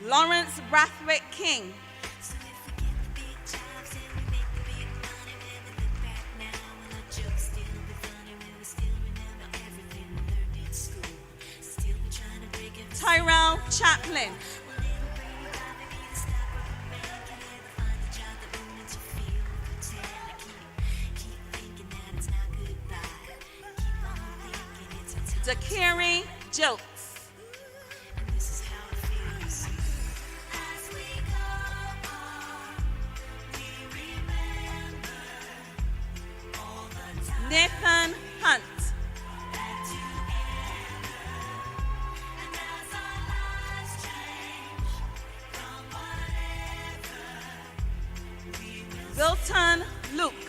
Lawrence Brathwaite King. So if we get the big jobs and we make the big money, when we look back now, will our jokes still be funny? When we still remember everything we learned in school? Still be trying to break every Tyrell Chaplin. Will never bring you out, maybe the stock of a man can never find a job that won't interfere with pretend. I keep thinking that it's not goodbye. Keep on thinking it's a time. Dakari Jokes. And this is how it feels. As we go on, we remember all the time Nathan Hunt. back together. And as our lives change from whatever, we will Wilton Luke.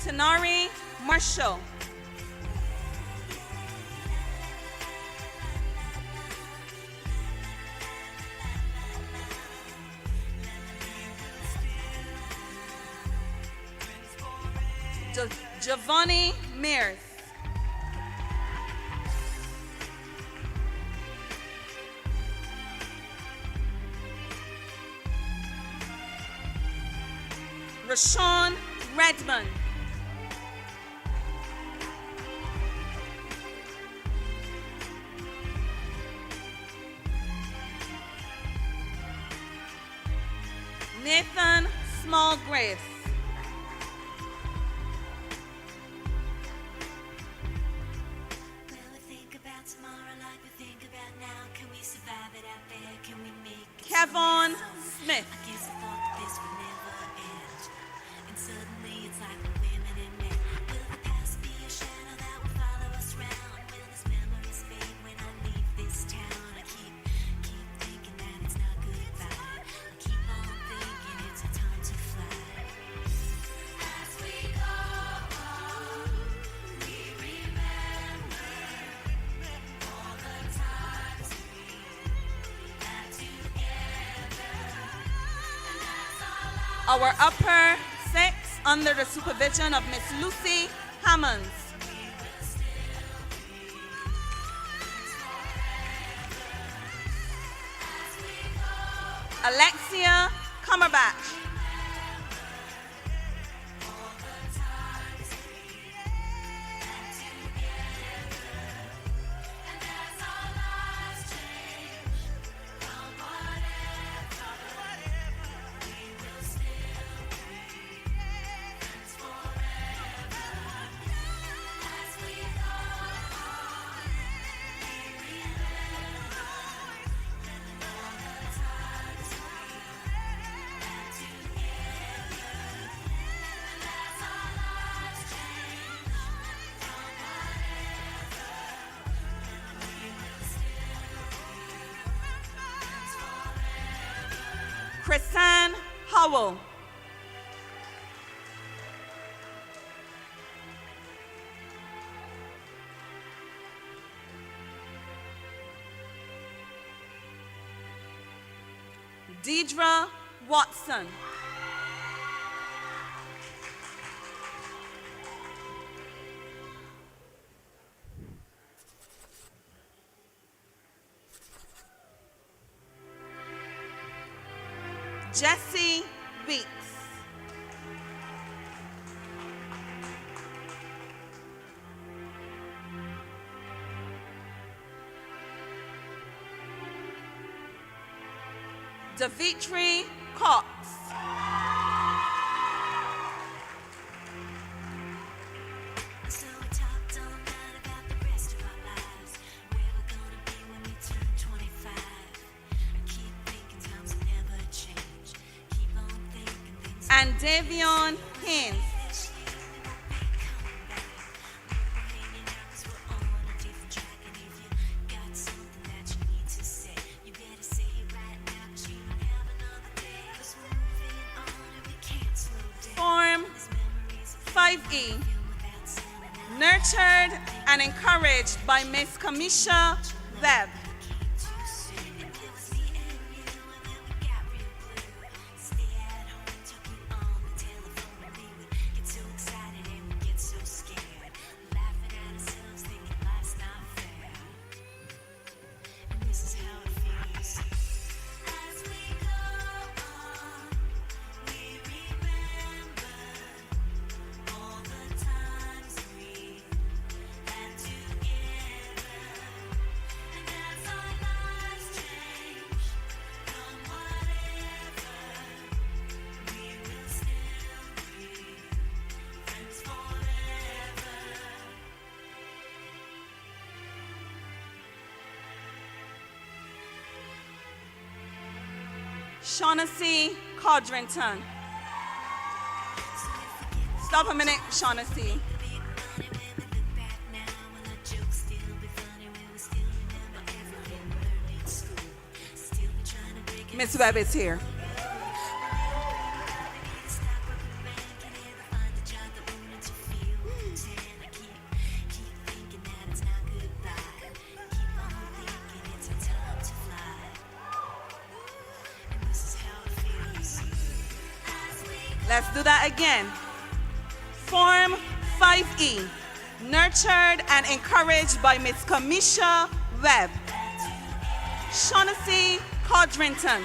Tanari Marshall. Giovanni Mears. Rashawn Redmond. Nathan Smallgraves. When we think about tomorrow like we think about now, can we survive it out there? Can we make it? Kevon Smith. I guess I thought that this would never end. And suddenly it's like we're women and men. Will the past be a shadow that will follow us round? Will these memories fade when I leave this town? I keep thinking that it's not goodbye. I keep on thinking Our upper six, under the supervision of Miss Lucy Hammonds. Alexia Cumberbatch. Chrisanne Howell. Deidre Watson. Jesse Weeks. Davitri Cox. So we talked all night about the rest of our lives, where we're gonna be when we turn 25. I keep thinking times will never change. Keep on thinking things And Davion Haynes. hanging out 'cause we're on a different track. And if you got something that you need to say, you better say it right now 'cause you don't have another day. 'Cause we're moving on and we can't slow down. Form These memories of 5E. without sound and Nurtured and encouraged by Miss Kamisha Webb. Shaughnessy Codrington. Stop a minute, Shaughnessy. Miss Webb is here. Let's do that again. Form 5E, nurtured and encouraged by Miss Kamisha Webb. Shaughnessy Codrington.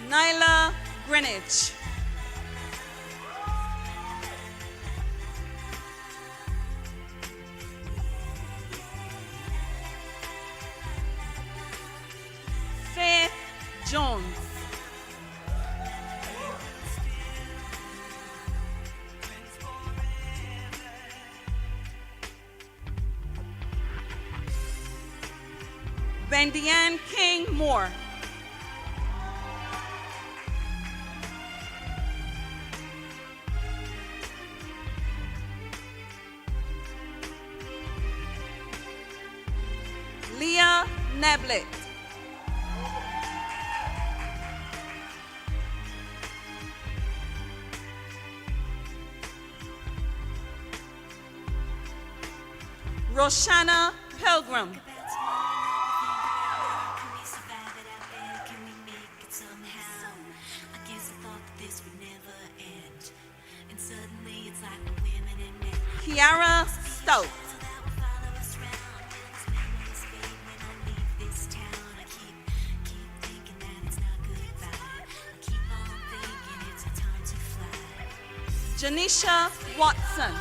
Nyla Greenwich. Faith Jones. Bendianne King Moore. Leah Neblett. Roshana Pilgrim. Can we survive it out there? Can we make it somehow? I guess I thought that this would never end. And suddenly it's like the women and men. Kiara Stout. So that will follow us round. This memories fade when I leave this town. I keep thinking that it's not goodbye. I keep on thinking it's a time to fly. Janisha Watson.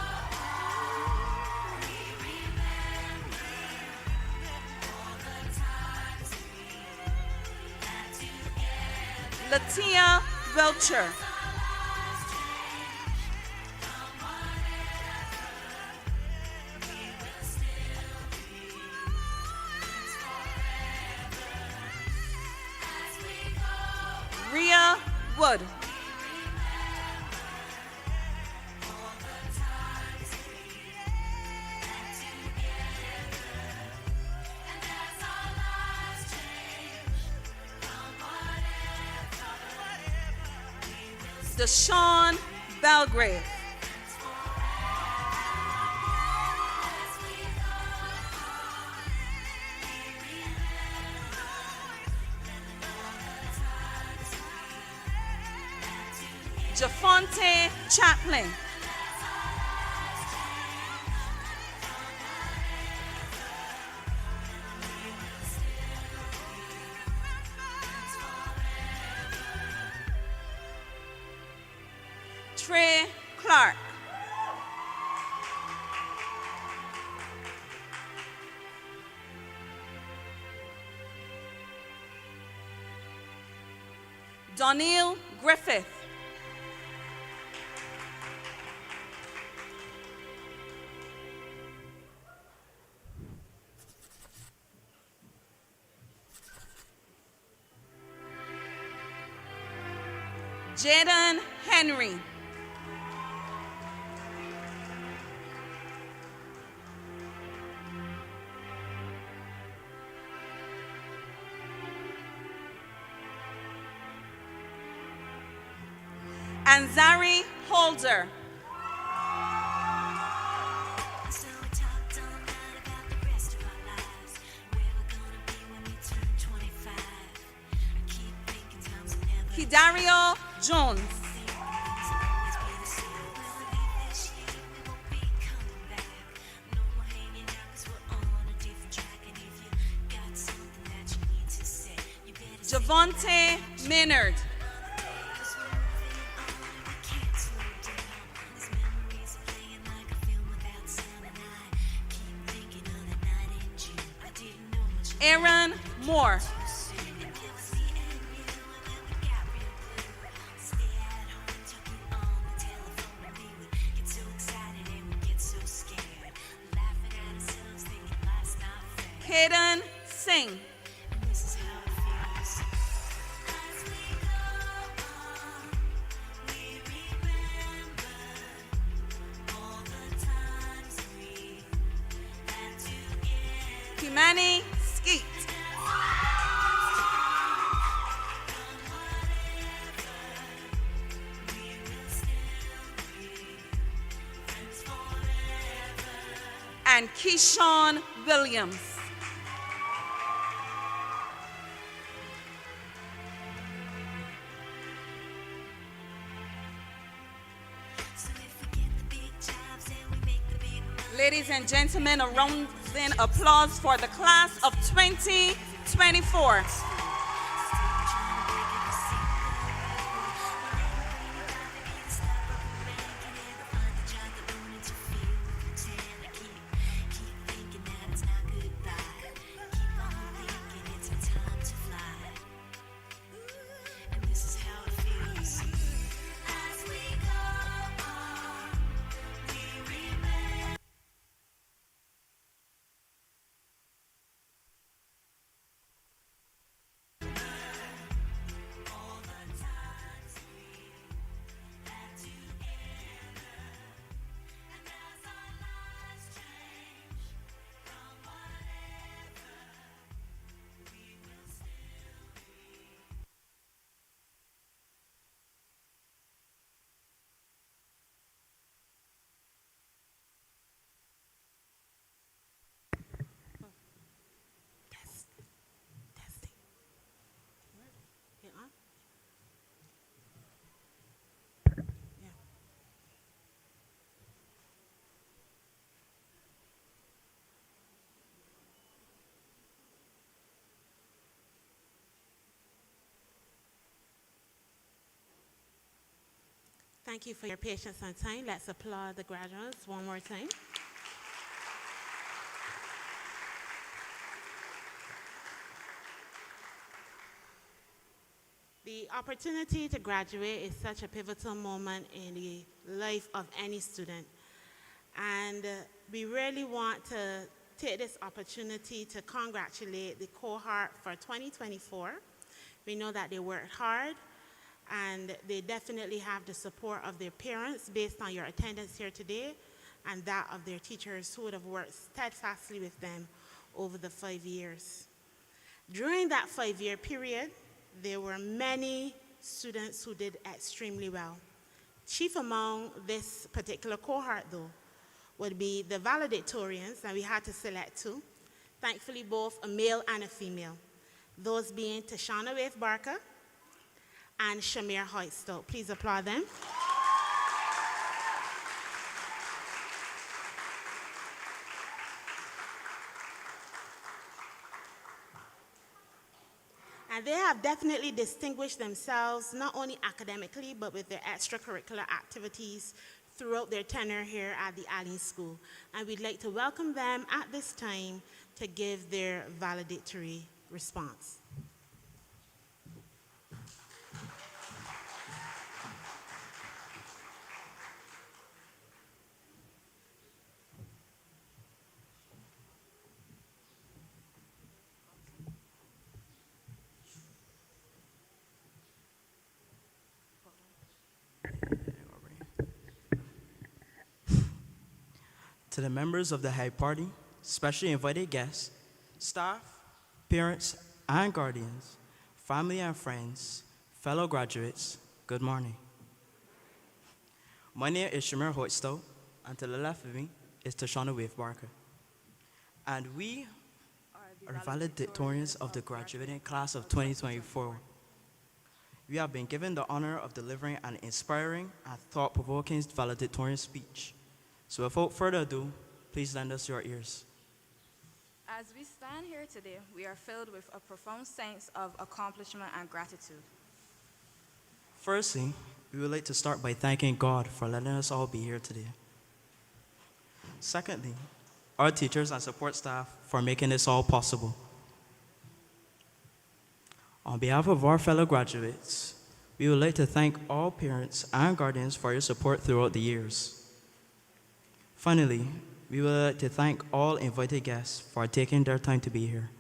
Latia Welcher. Rhea Wood. Deshaun Belgrave. Jafonte Chaplin. Trey Clark. Donil Griffith. Jaden Henry. Anzari Holder. So we talked all night about the rest of our lives. Where we're gonna be when we turn 25. I keep thinking times will never Hidario Jones. things will always be the same. We'll leave this year, we won't be coming back. No more hanging out 'cause we're on a different track. And if you got something that you need to say, you better say it. Javonte Maynard. 'Cause we're moving on and we can't slow down. These memories are playing like a film without sound. And I keep thinking of the night in June. I didn't know much. Aaron Moore. Kaden Singh. Kimani Skeet. And Keyshawn Williams. Ladies and gentlemen, a round of applause for the class of 2024. Thank you for your patience and time. Let's applaud the graduates one more time. The opportunity to graduate is such a pivotal moment in the life of any student. And we really want to take this opportunity to congratulate the cohort for 2024. We know that they worked hard and they definitely have the support of their parents based on your attendance here today and that of their teachers who would have worked steadfastly with them over the 5 years. During that 5-year period, there were many students who did extremely well. Chief among this particular cohort, though, would be the valedictorians, and we had to select 2. Thankfully, both a male and a female. Those being Tashana Wave Barker and Shamir Hoytstow. Please applaud them. And they have definitely distinguished themselves not only academically, but with their extracurricular activities throughout their tenure here at the Alleyne School. And we'd like to welcome them at this time to give their valedictory response. To the members of the Hyde Party, specially invited guests, staff, parents, and guardians, family and friends, fellow graduates, good morning. My name is Shamir Hoytstow, and to the left of me is Tashana Wave Barker. And we are valedictorians of the graduating class of 2024. We have been given the honor of delivering an inspiring and thought-provoking valedictorian speech. So without further ado, please lend us your ears. As we stand here today, we are filled with a profound sense of accomplishment and gratitude. Firstly, we would like to start by thanking God for letting us all be here today. Secondly, our teachers and support staff for making this all possible. On behalf of our fellow graduates, we would like to thank all parents and guardians for your support throughout the years. Finally, we would like to thank all invited guests for taking their time to be here.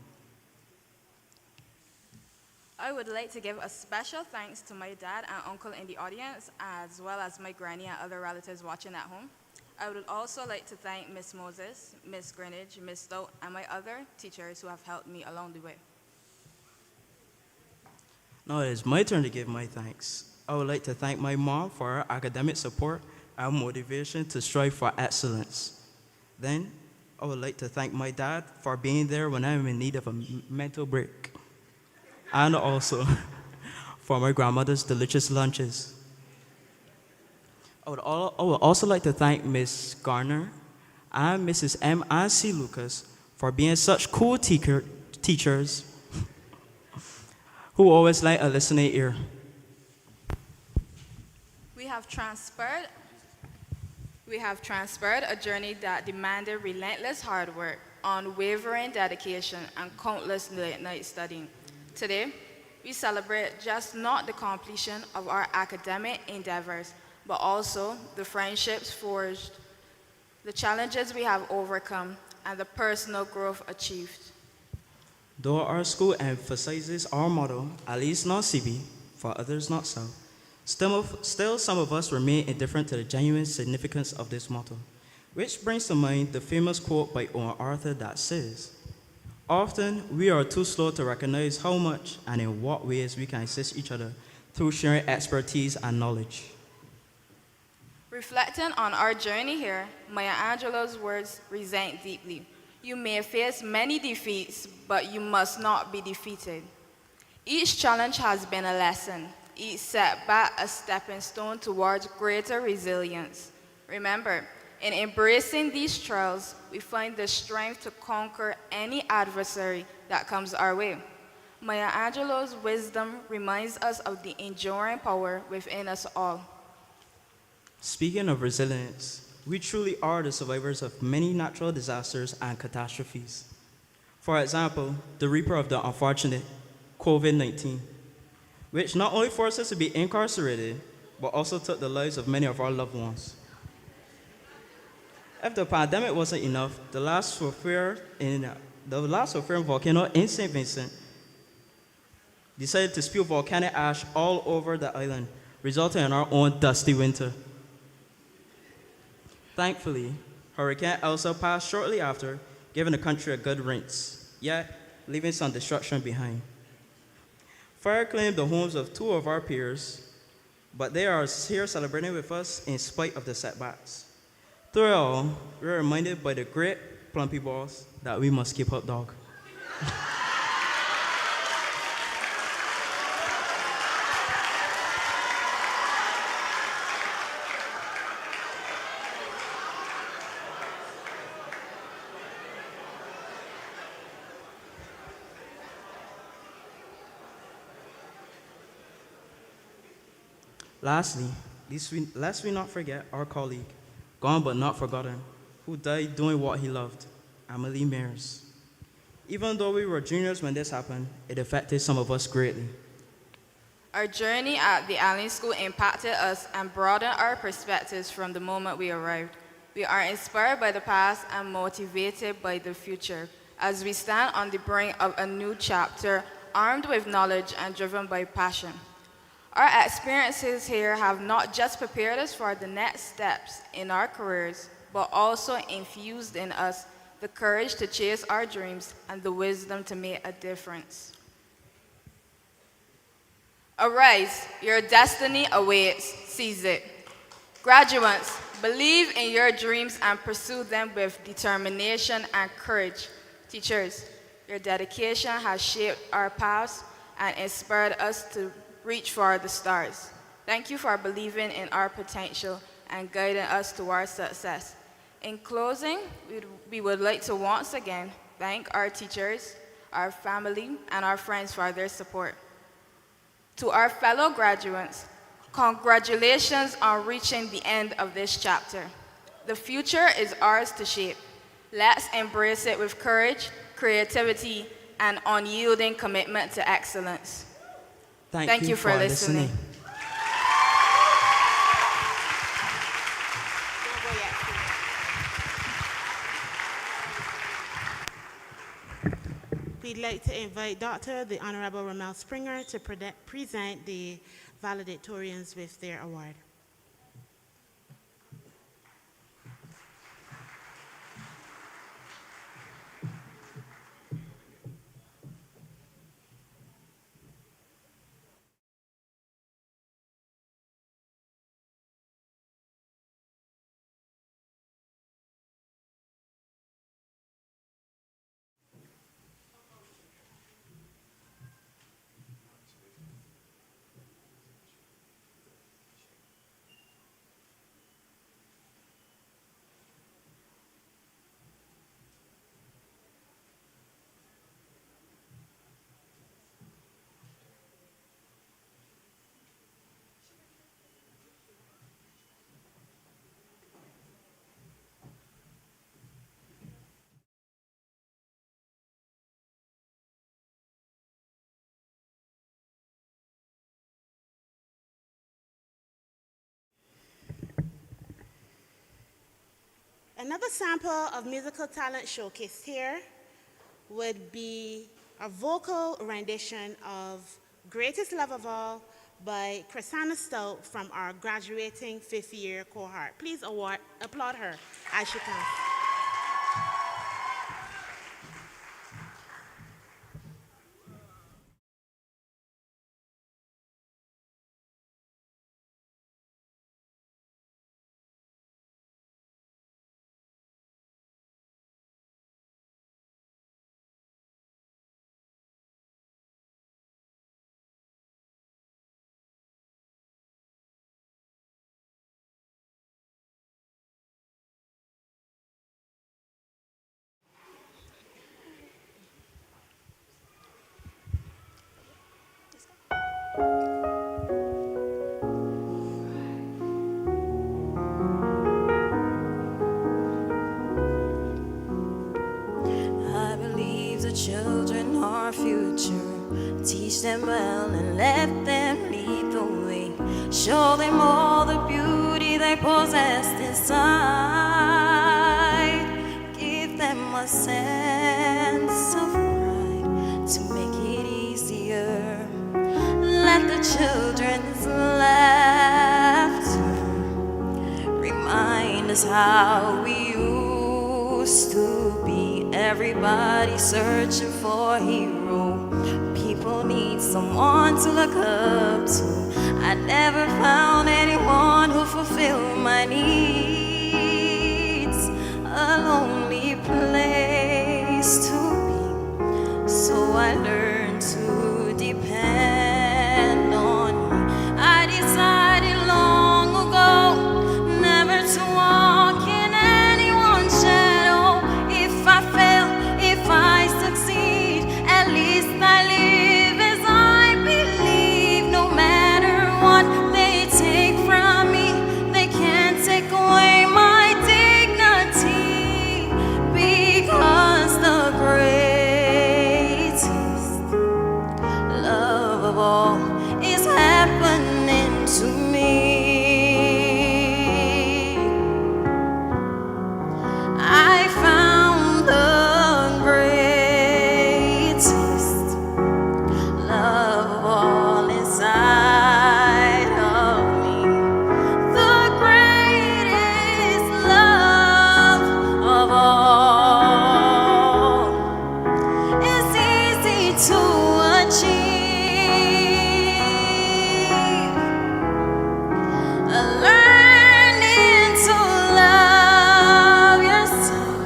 I would like to give a special thanks to my dad and uncle in the audience, as well as my granny and other relatives watching at home. I would also like to thank Miss Moses, Miss Greenwich, Miss Stout, and my other teachers who have helped me along the way. Now it is my turn to give my thanks. I would like to thank my mom for her academic support and motivation to strive for excellence. Then, I would like to thank my dad for being there when I'm in need of a mental break. And also, for my grandmother's delicious lunches. I would also like to thank Miss Garner and Mrs. M. and C. Lucas for being such cool teachers who always like a listening ear. We have transferred a journey that demanded relentless hard work, unwavering dedication, and countless late-night studying. Today, we celebrate just not the completion of our academic endeavors, but also the friendships forged, the challenges we have overcome, and the personal growth achieved. Though our school emphasizes our motto, at least not CB, for others not so, still some of us remain indifferent to the genuine significance of this motto, which brings to mind the famous quote by Owen Arthur that says, "Often we are too slow to recognize how much and in what ways we can assist each other through sharing expertise and knowledge." Reflecting on our journey here, Maya Angelou's words resonate deeply. You may face many defeats, but you must not be defeated. Each challenge has been a lesson, each setback a stepping stone towards greater resilience. Remember, in embracing these trials, we find the strength to conquer any adversary that comes our way. Maya Angelou's wisdom reminds us of the enduring power within us all. Speaking of resilience, we truly are the survivors of many natural disasters and catastrophes. For example, the reaper of the unfortunate COVID-19, which not only forced us to be incarcerated, but also took the lives of many of our loved ones. If the pandemic wasn't enough, the last sulfur volcano in St. Vincent decided to spew volcanic ash all over the island, resulting in our own dusty winter. Thankfully, Hurricane Elsa passed shortly after, giving the country a good rinse, yet leaving some destruction behind. Fire claimed the homes of two of our peers, but they are here celebrating with us in spite of the setbacks. Through it all, we're reminded by the great Plumpy boss that we must keep up, dog. Lastly, lest we not forget our colleague, gone but not forgotten, who died doing what he loved, Amelie Mears. Even though we were juniors when this happened, it affected some of us greatly. Our journey at the Alleyne School impacted us and broadened our perspectives from the moment we arrived. We are inspired by the past and motivated by the future as we stand on the brink of a new chapter, armed with knowledge and driven by passion. Our experiences here have not just prepared us for the next steps in our careers, but also infused in us the courage to chase our dreams and the wisdom to make a difference. Arise, your destiny awaits, seize it. Graduates, believe in your dreams and pursue them with determination and courage. Teachers, your dedication has shaped our paths and inspired us to reach for the stars. Thank you for believing in our potential and guiding us towards success. In closing, we would like to once again thank our teachers, our family, and our friends for their support. To our fellow graduates, congratulations on reaching the end of this chapter. The future is ours to shape. Let's embrace it with courage, creativity, and unyielding commitment to excellence. Thank you for listening. We'd like to invite Dr. the Honorable Ramel Springer to present the valedictorians with their award. Another sample of musical talent showcased here would be a vocal rendition of Greatest Love of All by Chrisana Stout from our graduating fifth-year cohort. Please applaud her as she comes. children our future. Teach them well and let them lead the way. Show them all the beauty they possess inside. Give them a sense of pride to make it easier. Let the children's laughter remind us how we used to be. Everybody searching for a hero. People need someone to look up to. I never found anyone who fulfilled my needs. A lonely place to be. So I learned to depend on me. I decided long ago never to walk in anyone's shadow. If I fail, if I succeed, at least I live as I believe. No matter what they take from me, they can't take away my dignity. Because the greatest love of all is happening to me. I found the greatest love of all inside of me. The greatest love of all is easy to achieve. Learning to love yourself,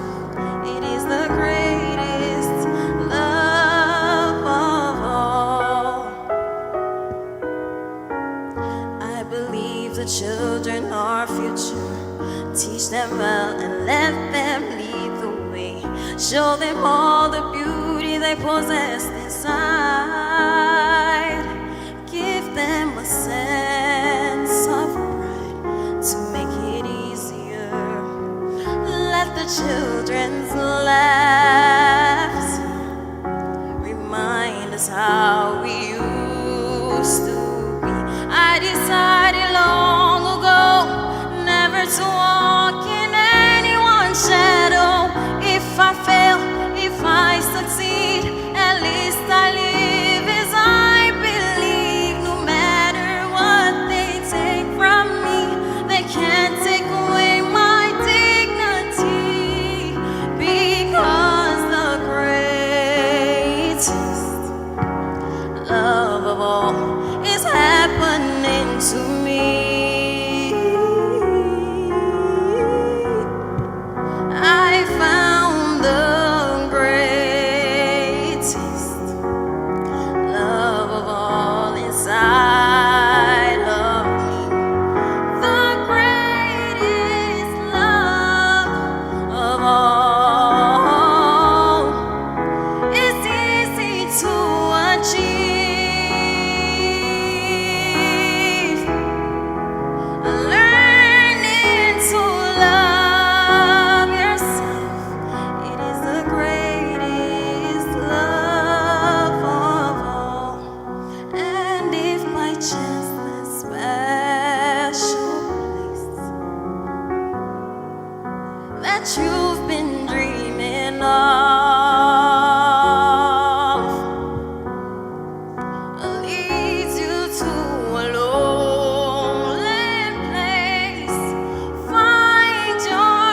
it is the greatest love of all. I believe the children are our future. Teach them well and let them lead the way. Show them all the beauty they possess inside. Give them a sense of pride to make it easier. Let the children's laughs remind us how we used to be. I decided long ago never to walk in anyone's shadow. If I fail, if I succeed, at least I live as I believe. No matter what they take from me, they can't take away my dignity. Because the greatest love of all is happening to me. I found the greatest love of all inside of me. The greatest love of all is easy to achieve. Learning to love yourself, it is the greatest love of all. And if by chance that special place that you've been dreaming of leads you to a lonely place, find your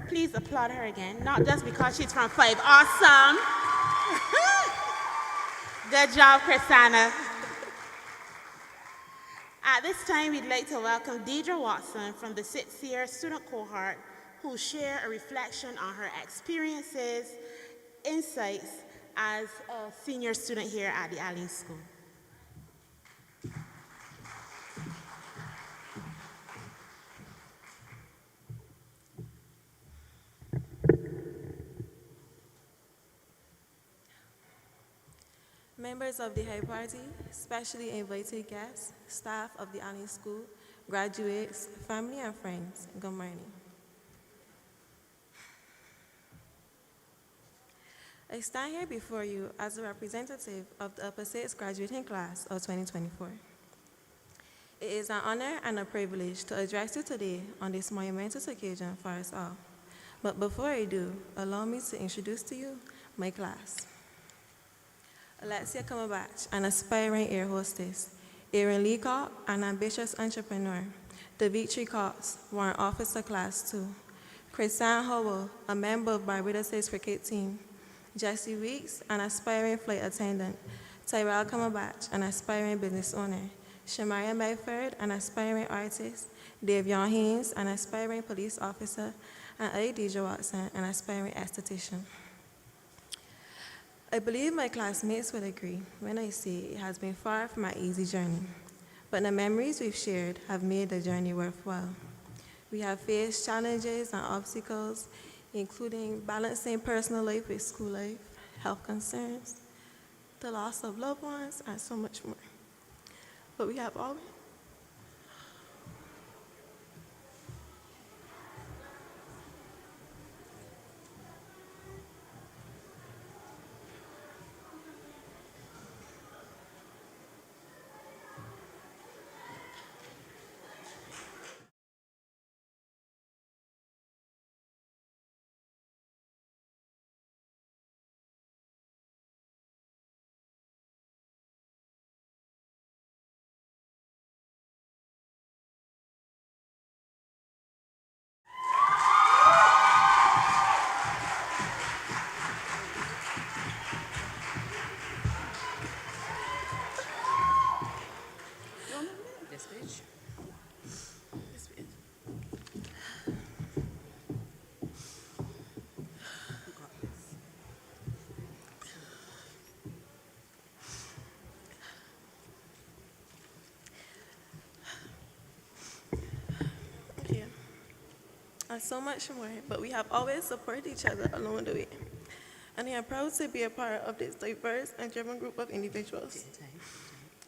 Please applaud her again, not just because she's from 5. Awesome. Good job, Christina. At this time, we'd like to welcome Deidre Watson from the 6th-year student cohort who will share a reflection on her experiences, insights as a senior student here at the Alleyne School. Members of the High Party, specially invited guests, staff of the Alleyne School, graduates, family and friends, good morning. I stand here before you as a representative of the Upper 6th graduating class of 2024. It is an honor and a privilege to address you today on this momentous occasion for us all. But before I do, allow me to introduce to you my class. Alexia Cumberbatch, an aspiring air hostess. Aaron Leacock, an ambitious entrepreneur. Davitri Cox, Warrant Officer Class 2. Chrisanne Howell, a member of Barbados' cricket team. Jesse Weeks, an aspiring flight attendant. Tyrell Cumberbatch, an aspiring business owner. Shamaria Medford, an aspiring artist. Davion Haynes, an aspiring police officer. And Deidre Watson, an aspiring esthetician. I believe my classmates would agree when I say it has been far from an easy journey, but the memories we've shared have made the journey worthwhile. We have faced challenges and obstacles, including balancing personal life with school life, health concerns, the loss of loved ones, and so much more. But we have always and so much more, but we have always supported each other along the way. And I am proud to be a part of this diverse and driven group of individuals.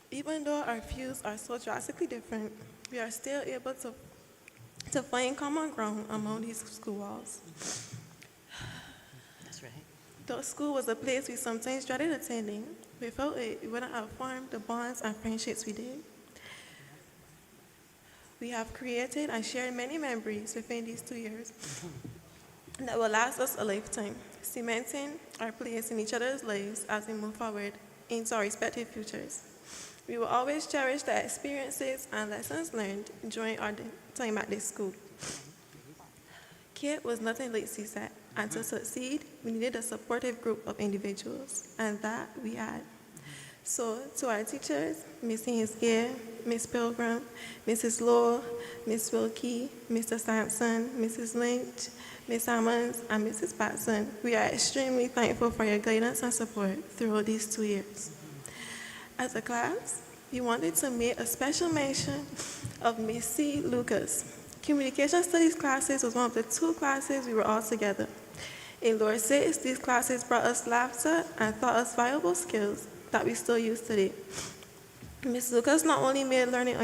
Even though our views are so drastically different, we are still able to find common ground among these school walls. That's right. Though school was a place we sometimes dreaded attending, we felt it we wouldn't have formed the bonds and friendships we did. We have created and shared many memories within these 2 years that will last us a lifetime, cementing our place in each other's lives as we move forward into our respective futures. We will always cherish the experiences and lessons learned during our time at this school. Kit was nothing like CSAT, and to succeed, we needed a supportive group of individuals, and that we had. So, to our teachers, Ms. Haynes-Gear, Ms. Pilgrim, Mrs. Lowe, Ms. Wilkie, Mr. Sampson, Mrs. Lynch, Ms. Hammonds, and Mrs. Patson, we are extremely thankful for your guidance and support throughout these 2 years. As a class, we wanted to make a special mention of Ms. C. Lucas. Communication Studies classes was one of the 2 classes we were all together. In lower 6, these classes brought us laughter and taught us valuable skills that we still use today. Ms. Lucas not only made learning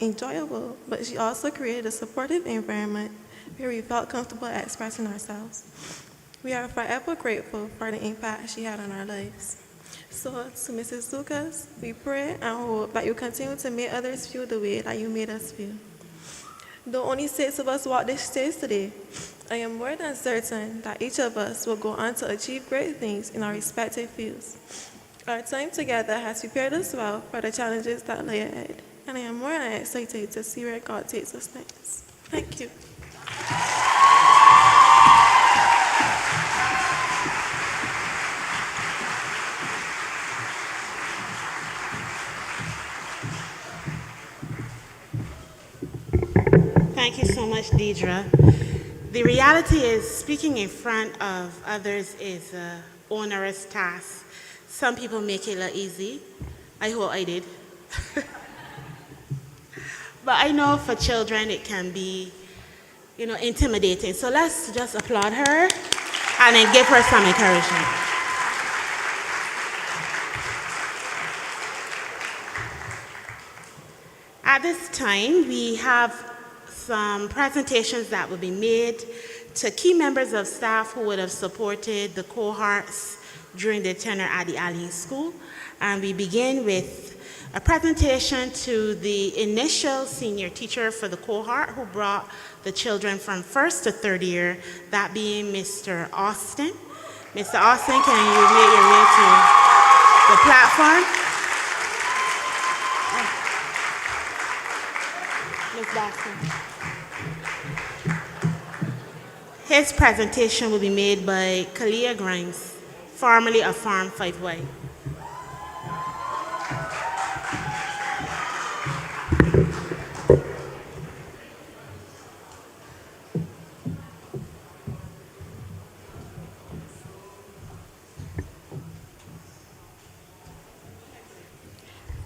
enjoyable, but she also created a supportive environment where we felt comfortable expressing ourselves. We are forever grateful for the impact she had on our lives. So to Mrs. Lucas, we pray and hope that you continue to make others feel the way that you made us feel. Though only 6 of us walk this stage today, I am more than certain that each of us will go on to achieve great things in our respective fields. Our time together has prepared us well for the challenges that lay ahead, and I am more than excited to see where God takes us next. Thank you. Thank you so much, Deidre. The reality is speaking in front of others is an onerous task. Some people make it look easy. I hope I did. But I know for children it can be, intimidating. So let's just applaud her and then give her some encouragement. At this time, we have some presentations that will be made to key members of staff who would have supported the cohorts during their tenure at the Alleyne School. And we begin with a presentation to the initial senior teacher for the cohort who brought the children from first to third year, that being Mr. Austin. Mr. Austin, can you make your way to the platform? Ms. Baskin. His presentation will be made by Kalia Grimes, formerly of Farm 5Y.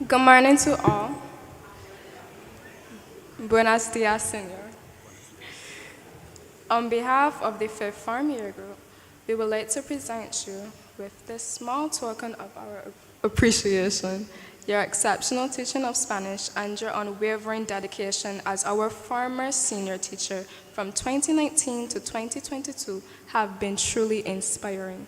Good morning to all. Buenos dias, Senor. On behalf of the 5th Farm Year Group, we would like to present you with this small token of our appreciation, your exceptional teaching of Spanish and your unwavering dedication as our former senior teacher from 2019 to 2022 have been truly inspiring.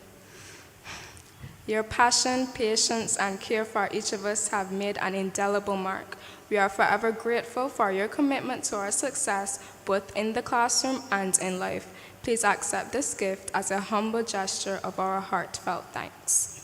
Your passion, patience, and care for each of us have made an indelible mark. We are forever grateful for your commitment to our success, both in the classroom and in life. Please accept this gift as a humble gesture of our heartfelt thanks.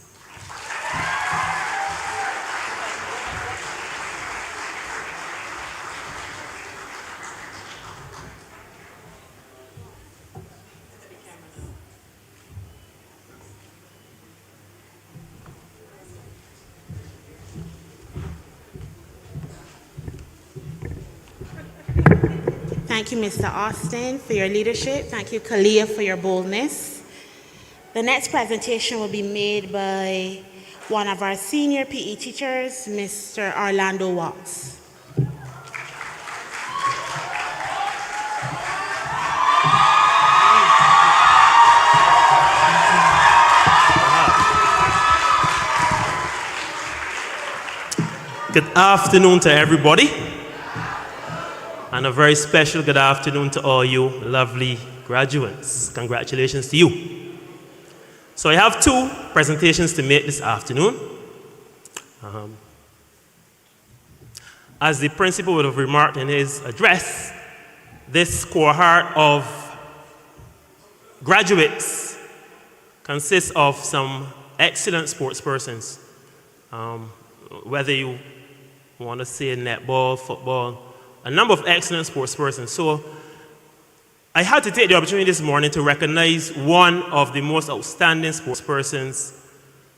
Thank you, Mr. Austin, for your leadership. Thank you, Kalia, for your boldness. The next presentation will be made by one of our senior PE teachers, Mr. Orlando Watts. Good afternoon to everybody. And a very special good afternoon to all you lovely graduates. Congratulations to you. So I have 2 presentations to make this afternoon. As the principal would have remarked in his address, this cohort of graduates consists of some excellent sports persons. Whether you want to say netball, football, a number of excellent sports persons. So I had to take the opportunity this morning to recognize one of the most outstanding sports persons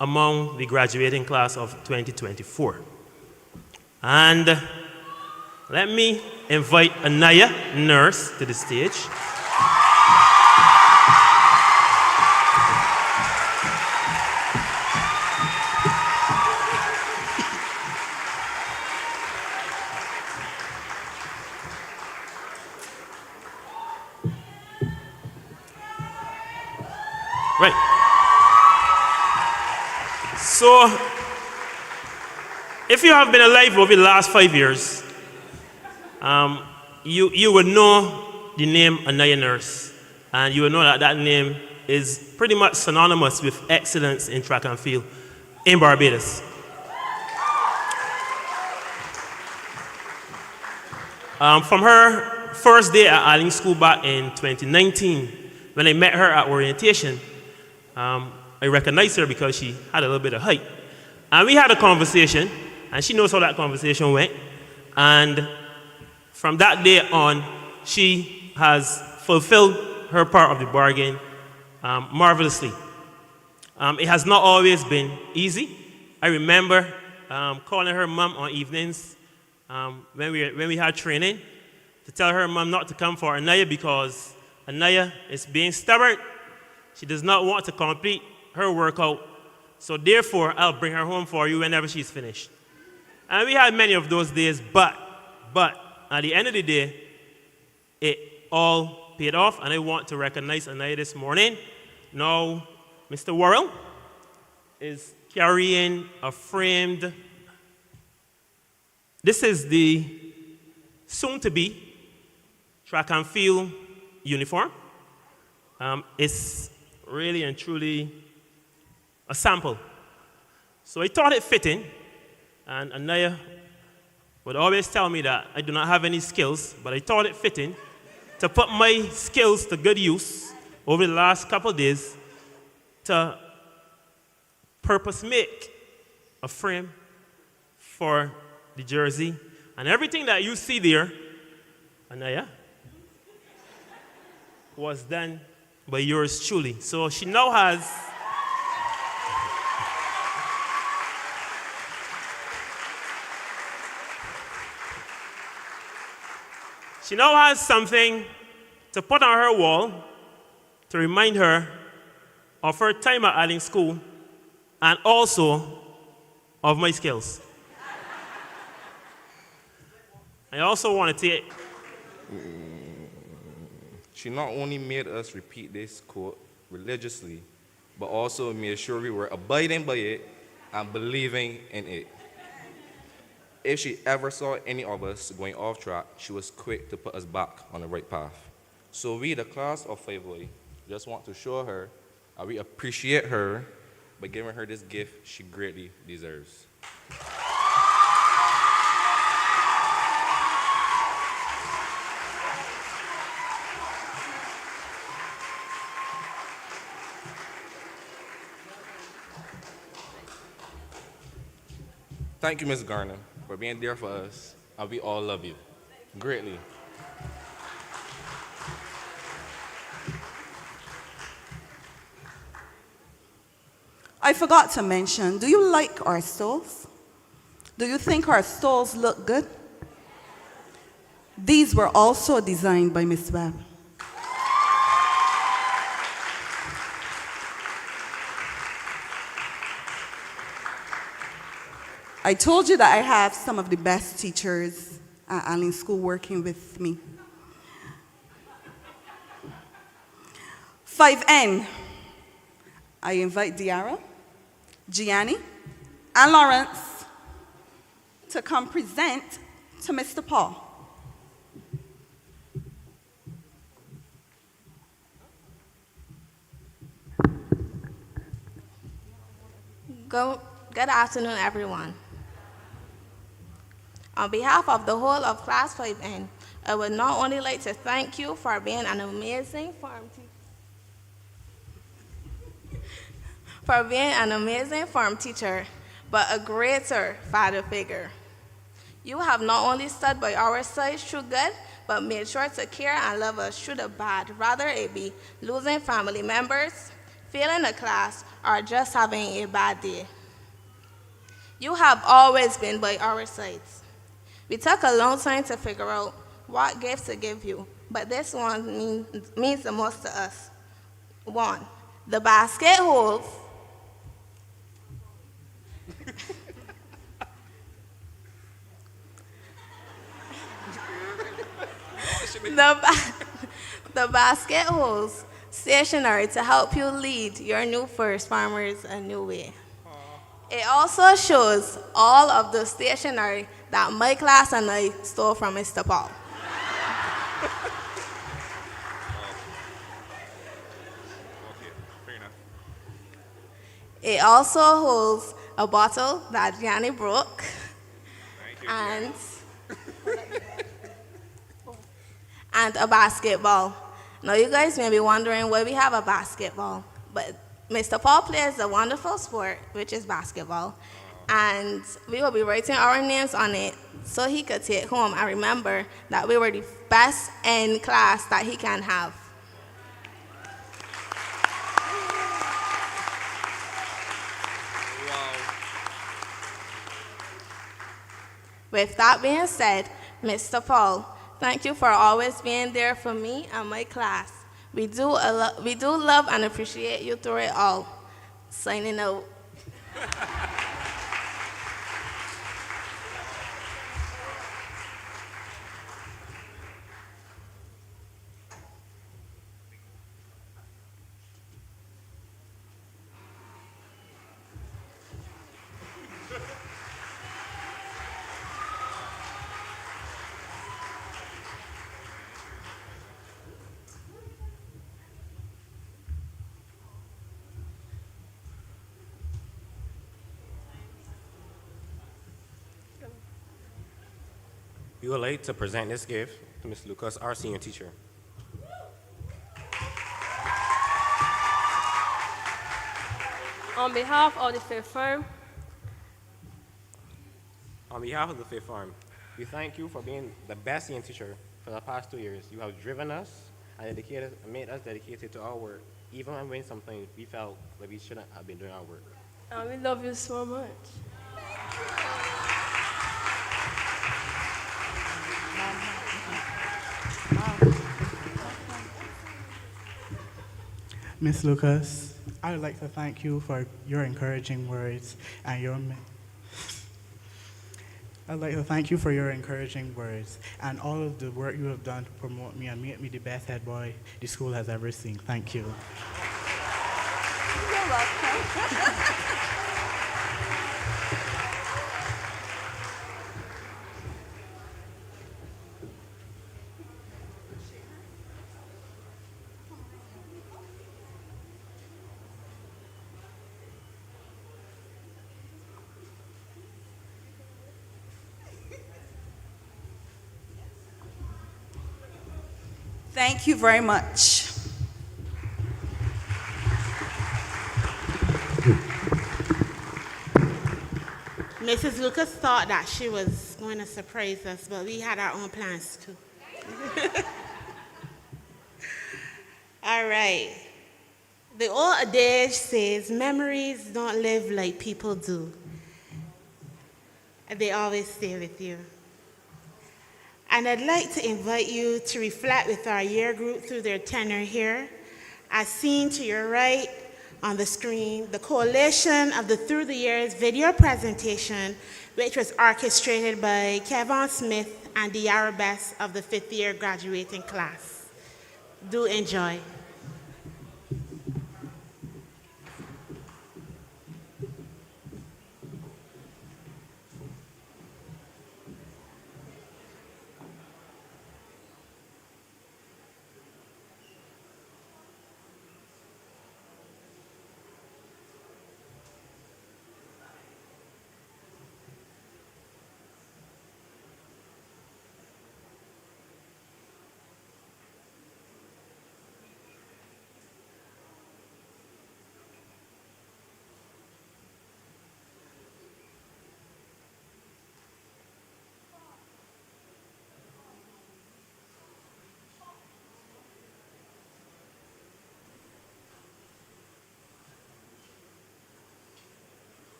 among the graduating class of 2024. And let me invite Anaya Nurse to the stage. Right. So, if you have been alive over the last 5 years, you would know the name Anaya Nurse, and you would know that that name is pretty much synonymous with excellence in track and field in Barbados. From her first day at Alleyne School back in 2019, when I met her at orientation, I recognized her because she had a little bit of height. And we had a conversation, and she knows how that conversation went. And from that day on, she has fulfilled her part of the bargain marvelously. It has not always been easy. I remember calling her mom on evenings when we had training, to tell her mom not to come for Anaya because Anaya is being stubborn. She does not want to complete her workout. So therefore, I'll bring her home for you whenever she's finished. And we had many of those days, but at the end of the day, it all paid off, and I want to recognize Anaya this morning. Now, Mr. Worrell is carrying a framed, this is the soon-to-be track and field uniform. It's really and truly a sample. So I thought it fitting, and Anaya would always tell me that I do not have any skills, but I thought it fitting to put my skills to good use over the last couple of days to purpose make a frame for the jersey. And everything that you see there, Anaya, was done by yours truly. So she now has something to put on her wall to remind her of her time at Alleyne School and also of my skills. I also want to take... She not only made us repeat this quote religiously, but also made sure we were abiding by it and believing in it. If she ever saw any of us going off track, she was quick to put us back on the right path. So we, the class of 5Y, just want to show her how we appreciate her by giving her this gift she greatly deserves. Thank you, Ms. Garner, for being there for us, and we all love you greatly. I forgot to mention, do you like our stoles? Do you think our stoles look good? These were also designed by Miss Webb. I told you that I have some of the best teachers at Alleyne School working with me. 5N, I invite Diara, Gianni, and Lawrence to come present to Mr. Paul. Good afternoon, everyone. On behalf of the whole of Class 5N, I would not only like to thank you for being an amazing form teacher, but a greater father figure. You have not only stood by our side through good, but made sure to care and love us through the bad, rather it be losing family members, failing a class, or just having a bad day. You have always been by our sides. We took a long time to figure out what gift to give you, but this one means the most to us. 1, the basket holds the basket holds stationery to help you lead your new first farmers a new way. It also shows all of the stationery that my class and I stole from Mr. Paul. It also holds a bottle that Gianni broke and a basketball. Now you guys may be wondering why we have a basketball, but Mr. Paul plays a wonderful sport, which is basketball, and we will be writing our names on it so he could take home and remember that we were the best in class that he can have. With that being said, Mr. Paul, Thank you for always being there for me and my class. We do love and appreciate you through it all. Signing out. We would like to present this gift to Ms. Lucas, our senior teacher. On behalf of the fifth form, On behalf of the Fifth Farm, we thank you for being the best senior teacher for the past 2 years. You have driven us and made us dedicated to our work, even when sometimes we felt that we shouldn't have been doing our work. and we love you so much. Ms. Lucas, I would like to thank you for your encouraging words and all of the work you have done to promote me and make me the best head boy the school has ever seen. Thank you. You're welcome. Thank you very much. Mrs. Lucas thought that she was going to surprise us, but we had our own plans too. All right. The old adage says, memories don't live like people do. They always stay with you. And I'd like to invite you to reflect with our year group through their tenure here. As seen to your right on the screen, the coalition of the Through the Years video presentation, which was orchestrated by Kevin Smith and the Arabesque of the 5th year graduating class. Do enjoy.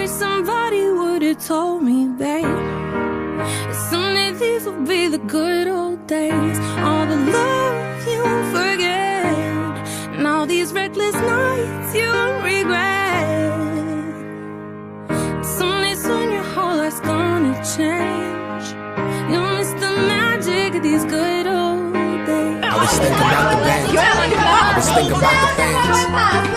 Somebody would have told me, babe, someday these will be the good old days. All the love you won't forget, and all these reckless nights you won't regret. Someday soon your whole life's gonna change. You'll miss the magic of these good old days. I was thinking about the bands. I was thinking about the fans.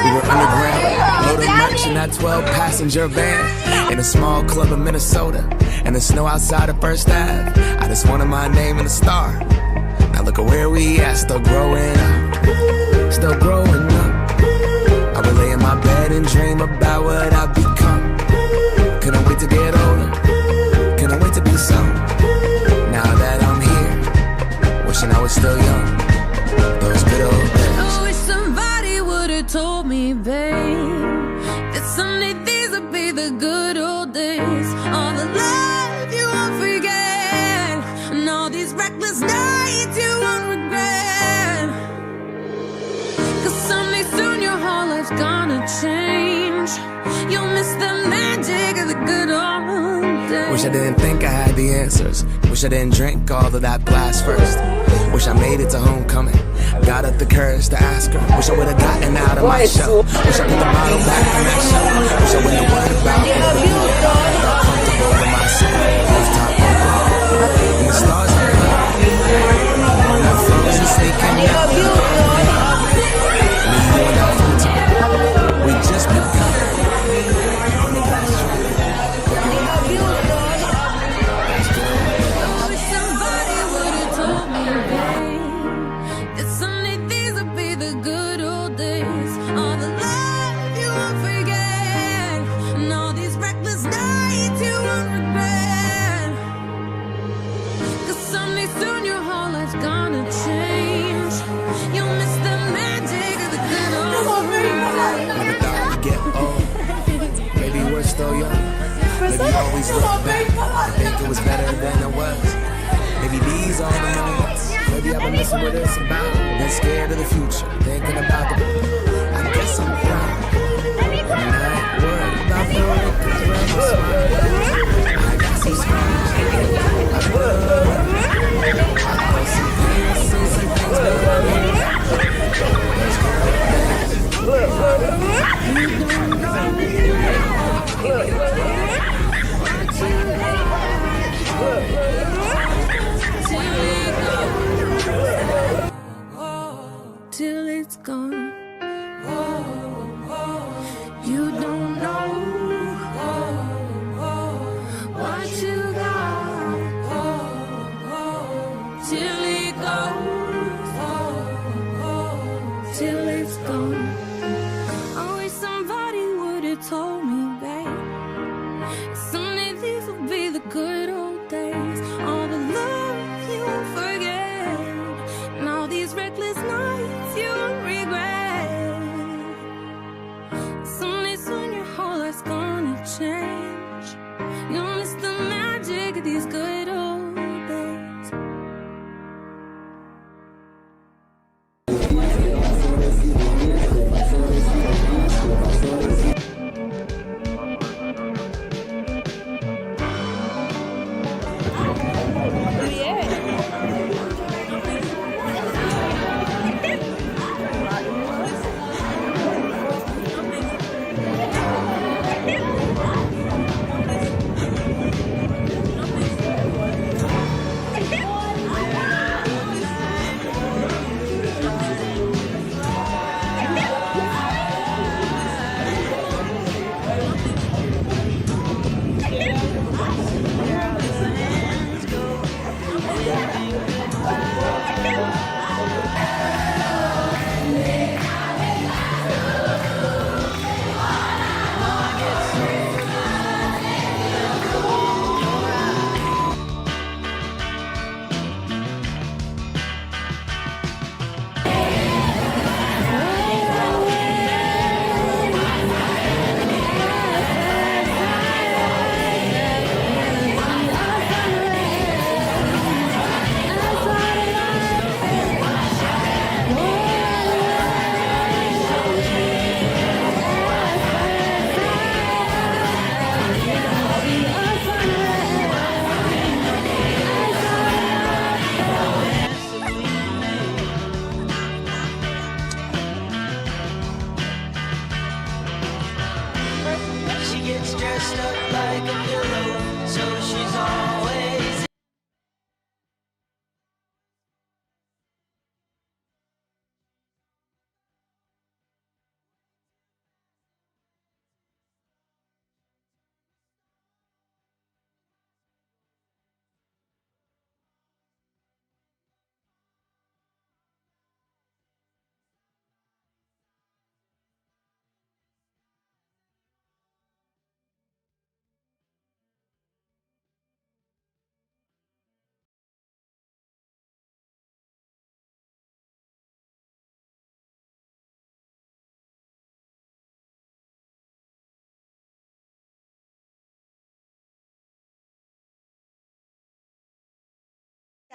We were underground, loaded merch in that 12-passenger van in a small club in Minnesota, and the snow outside of First Ave. I just wanted my name in a star. Now look at where we at, still growing up, still growing up. I was laying and dream about what I've become. Couldn't wait to get older, couldn't wait to be some. Now that I'm here, wishing I was still young. Those good old days. I wish somebody would've told me, babe, that someday these would be the good old days. All the love you won't forget, and all these reckless nights you won't regret. Cause someday soon your whole life's gonna change. You'll miss the magic of the good old days. Wish I didn't think I had the answers. Wish I didn't drink all of that glass first. Wish I made it to homecoming. Got up the courage to ask her. Wish I would've gotten out of my shell. Wish I put the bottle back in that shelf. Wish I wouldn't have worried about it. Got comfortable with myself. Rooftop open. And the stars are bright. On that frozen sneaking out. Me, you, and that full time. We just begun. On the glass train. Still young. Maybe always look back. I think it was better than it was. Maybe these are the moments. Maybe I've been missing what it's about. Been scared of the future, thinking about the. I guess I'm proud. I'm not worried about the world, 'cause when I smile, I got some smiles. I feel some pain, see some things better. Till it's gone. You don't know what you got till it goes, till it's gone. I wish somebody would've told me, babe, someday these will be the good old days. All the love you won't forget, and all these reckless nights you won't regret. Someday soon your whole life's gonna change. You'll miss the magic of these good old days.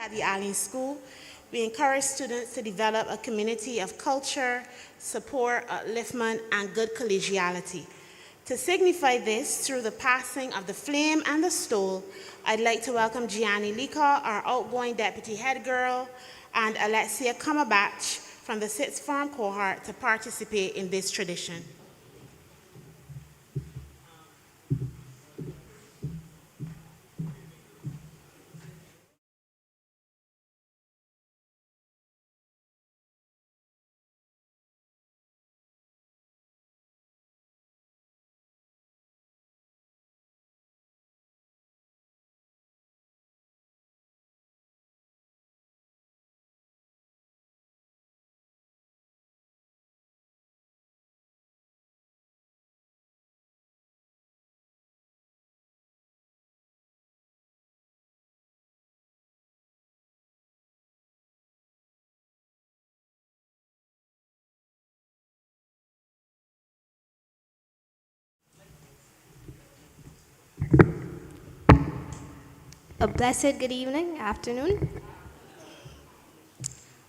at the Alleyne School, we encourage students to develop a community of culture, support, upliftment, and good collegiality. To signify this, through the passing of the flame and the stole, I'd like to welcome Gianni Lika, our outgoing deputy head girl, and Alexia Cumberbatch from the sixth form cohort to participate in this tradition. A blessed good evening, afternoon.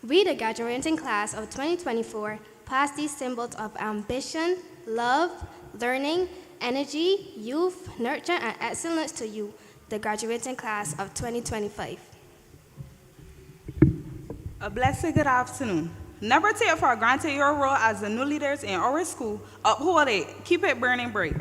We, the graduating class of 2024, pass these symbols of ambition, love, learning, energy, youth, nurture, and excellence to you, the graduating class of 2025. A blessed good afternoon. Never take for granted your role as the new leaders in our school. Uphold it. Keep it burning bright.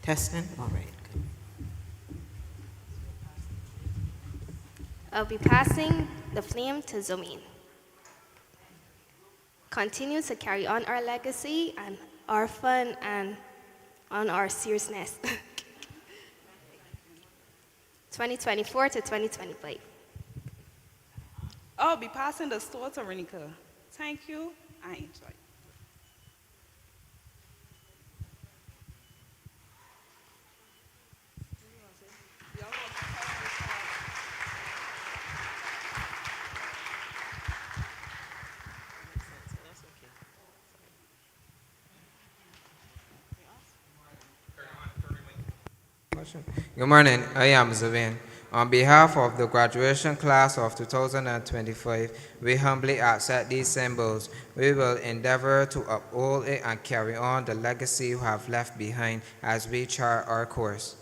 Testing? All right. Good. I'll be passing the flame to Zomin. Continue to carry on our legacy and our fun and on our seriousness. 2024 to 2025. I'll be passing the store to Renika. Thank you. I enjoy it. Good morning, I am Zavin. On behalf of the graduation class of 2025, we humbly accept these symbols. We will endeavor to uphold it and carry on the legacy you have left behind as we chart our course.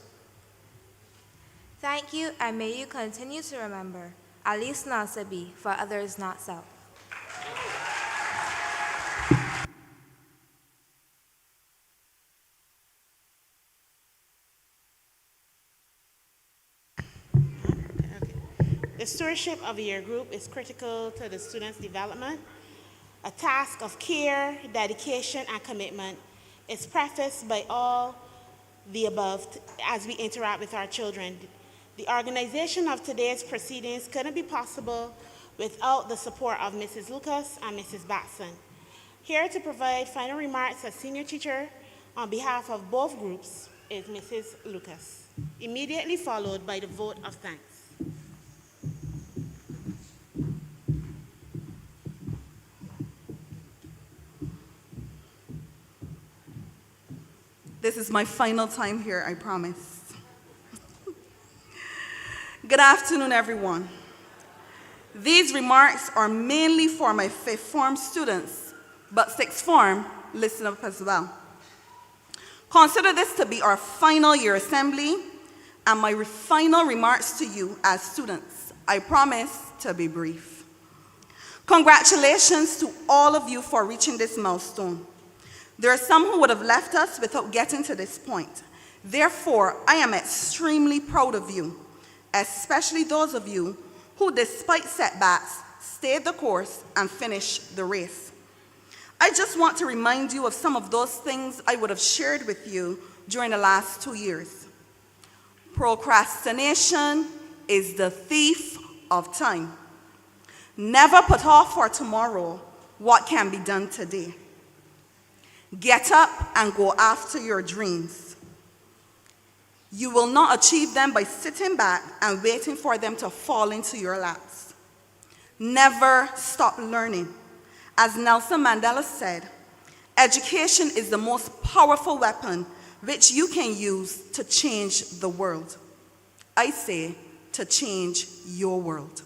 Thank you, and may you continue to remember, at least not to be, for others not self. The stewardship of your group is critical to the students' development. A task of care, dedication, and commitment is prefaced by all the above as we interact with our children. The organization of today's proceedings couldn't be possible without the support of Mrs. Lucas and Mrs. Batson. Here to provide final remarks as senior teacher on behalf of both groups is Mrs. Lucas, immediately followed by the vote of thanks. This is my final time here, I promise. Good afternoon, everyone. These remarks are mainly for my fifth form students, but sixth form, listen up as well. Consider this to be our final year assembly and my final remarks to you as students. I promise to be brief. Congratulations to all of you for reaching this milestone. There are some who would have left us without getting to this point. Therefore, I am extremely proud of you, especially those of you who, despite setbacks, stayed the course and finished the race. I just want to remind you of some of those things I would have shared with you during the last 2 years. Procrastination is the thief of time. Never put off for tomorrow what can be done today. Get up and go after your dreams. You will not achieve them by sitting back and waiting for them to fall into your laps. Never stop learning. As Nelson Mandela said, education is the most powerful weapon which you can use to change the world. I say, to change your world.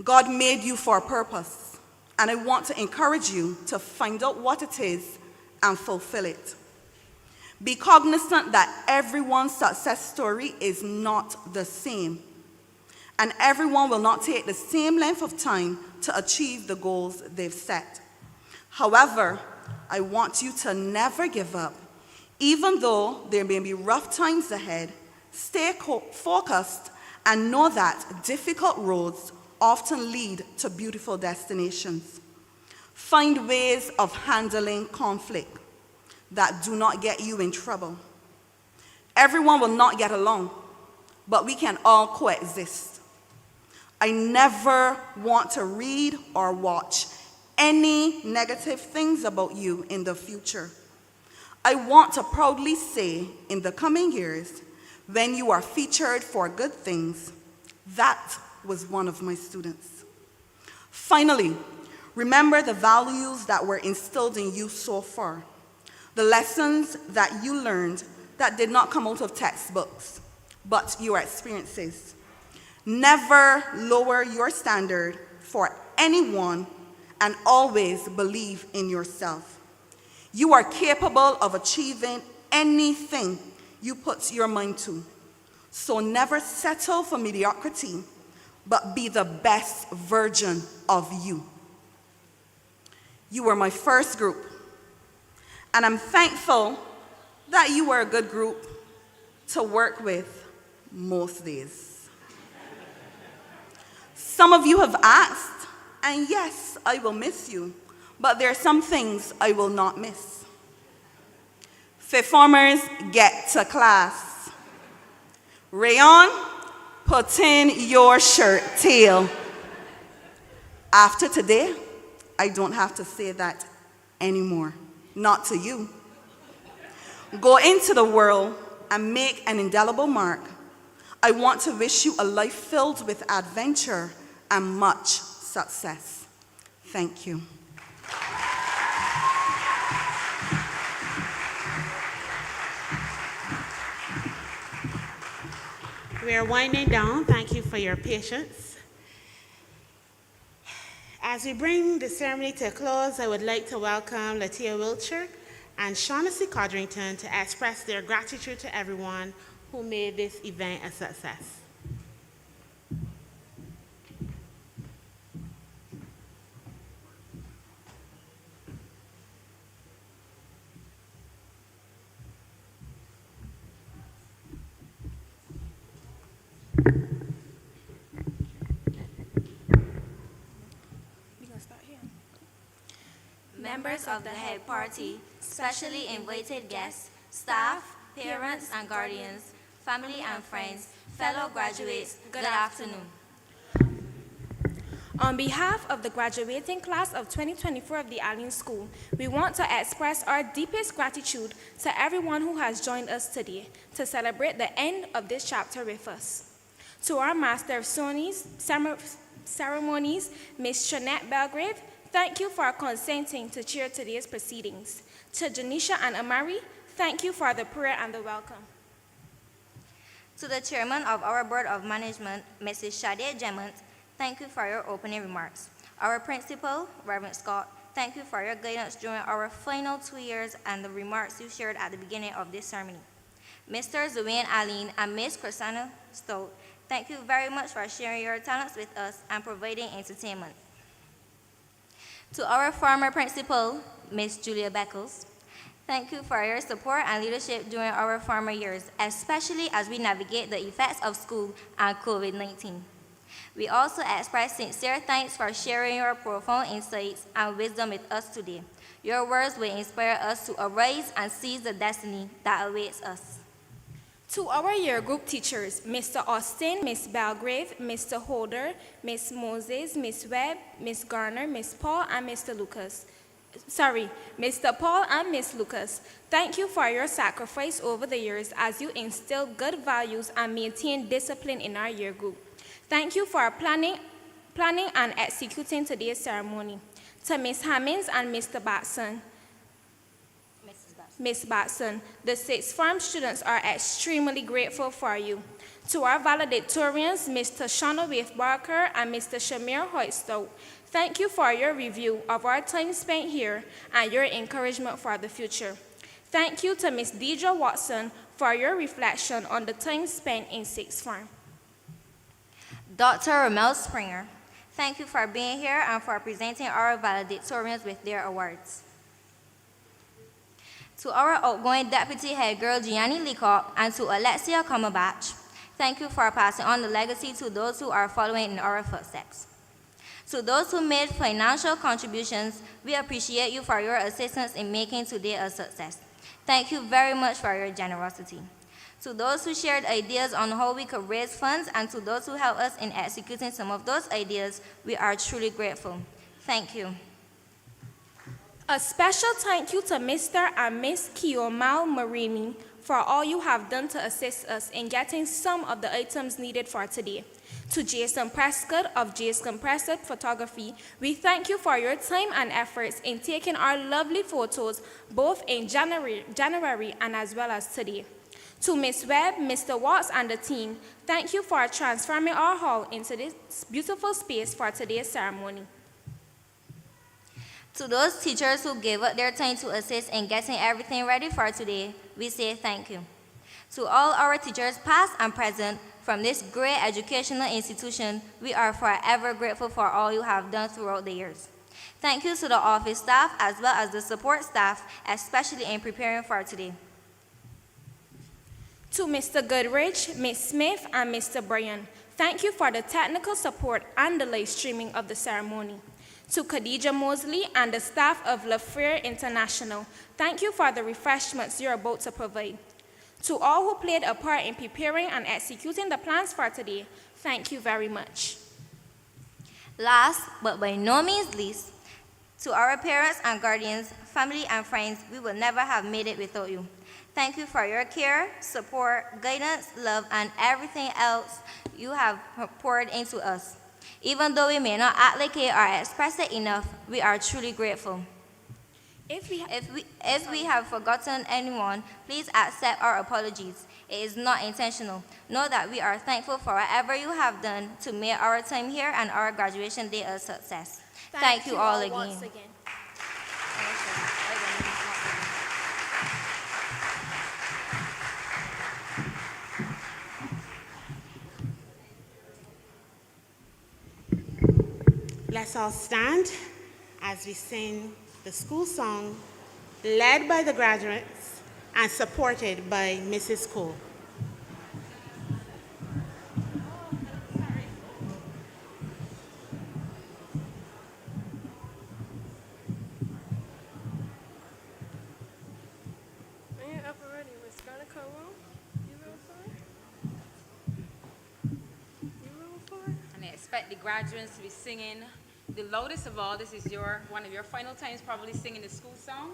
God made you for a purpose, and I want to encourage you to find out what it is and fulfill it. Be cognizant that everyone's success story is not the same, and everyone will not take the same length of time to achieve the goals they've set. However, I want you to never give up. Even though there may be rough times ahead, stay focused and know that difficult roads often lead to beautiful destinations. Find ways of handling conflict that do not get you in trouble. Everyone will not get along, but we can all coexist. I never want to read or watch any negative things about you in the future. I want to proudly say in the coming years, when you are featured for good things, that was one of my students. Finally, remember the values that were instilled in you so far, the lessons that you learned that did not come out of textbooks, but your experiences. Never lower your standard for anyone and always believe in yourself. You are capable of achieving anything you put your mind to. So never settle for mediocrity, but be the best version of you. You were my first group, and I'm thankful that you were a good group to work with most days. Some of you have asked, and yes, I will miss you, but there are some things I will not miss. Fifth formers, get to class. Rayon, put in your shirt tail. After today, I don't have to say that anymore. Not to you. Go into the world and make an indelible mark. I want to wish you a life filled with adventure and much success. Thank you. We are winding down. Thank you for your patience. As we bring the ceremony to a close, I would like to welcome Latia Wiltshire and Shaughnessy Codrington to express their gratitude to everyone who made this event a success. Members of the head party, specially invited guests, staff, parents and guardians, family and friends, fellow graduates, good afternoon. On behalf of the graduating class of 2024 of the Alleyne School, we want to express our deepest gratitude to everyone who has joined us today to celebrate the end of this chapter with us. To our Master of Ceremonies, Ms. Trinette Belgrave, thank you for consenting to chair today's proceedings. To Janisha and Amari, thank you for the prayer and the welcome. To the chairman of our Board of Management, Mrs. Shade Jemmett, thank you for your opening remarks. Our principal, Reverend Scott, thank you for your guidance during our final 2 years and the remarks you shared at the beginning of this ceremony. Mr. Zuwain Alleyne and Ms. Christina Stout, thank you very much for sharing your talents with us and providing entertainment. To our former principal, Ms. Julia Beckles, thank you for your support and leadership during our former years, especially as we navigate the effects of school and COVID-19. We also express sincere thanks for sharing your profound insights and wisdom with us today. Your words will inspire us to arise and seize the destiny that awaits us. To our year group teachers, Mr. Austin, Ms. Belgrave, Mr. Holder, Ms. Moses, Ms. Webb, Ms. Garner, Ms. Paul, and Mr. Lucas, Mr. Paul and Miss Lucas, thank you for your sacrifice over the years as you instilled good values and maintained discipline in our year group. Thank you for planning and executing today's ceremony. To Miss Hammonds and Mr. Batson, Miss Batson, the sixth form students are extremely grateful for you. To our valedictorians, Mr. Shonawave Barker and Mr. Shamir Hoystow, thank you for your review of our time spent here and your encouragement for the future. Thank you to Miss Deidre Watson for your reflection on the time spent in sixth form. Dr. Ramel Springer, thank you for being here and for presenting our valedictorians with their awards. To our outgoing deputy head girl Gianni Leacock and to Alexia Cumberbatch, thank you for passing on the legacy to those who are following in our footsteps. To those who made financial contributions, we appreciate you for your assistance in making today a success. Thank you very much for your generosity. To those who shared ideas on how we could raise funds and to those who helped us in executing some of those ideas, we are truly grateful. Thank you. A special thank you to Mr. and Miss Kiomal Marini for all you have done to assist us in getting some of the items needed for today. To Jason Prescott of Jason Prescott Photography, we thank you for your time and efforts in taking our lovely photos both in January and as well as today. To Miss Webb, Mr. Watts, and the team, thank you for transforming our hall into this beautiful space for today's ceremony. To those teachers who gave up their time to assist in getting everything ready for today, we say thank you. To all our teachers past and present from this great educational institution, we are forever grateful for all you have done throughout the years. Thank you to the office staff as well as the support staff, especially in preparing for today. To Mr. Goodrich, Ms. Smith, and Mr. Bryan, thank you for the technical support and the live streaming of the ceremony. To Khadija Mosley and the staff of La Frere International, thank you for the refreshments you're about to provide. To all who played a part in preparing and executing the plans for today, thank you very much. Last, but by no means least, to our parents and guardians, family and friends, we would never have made it without you. Thank you for your care, support, guidance, love, and everything else you have poured into us. Even though we may not act like it or express it enough, we are truly grateful. If we have forgotten anyone, please accept our apologies. It is not intentional. Know that we are thankful for whatever you have done to make our time here and our graduation day a success. Thank you all again. Once again. Let's all stand as we sing the school song led by the graduates and supported by Mrs. Cole. Are you up already? Miss Garnica room? You real far? And I expect the graduates to be singing the loudest of all. This is one of your final times probably singing the school song.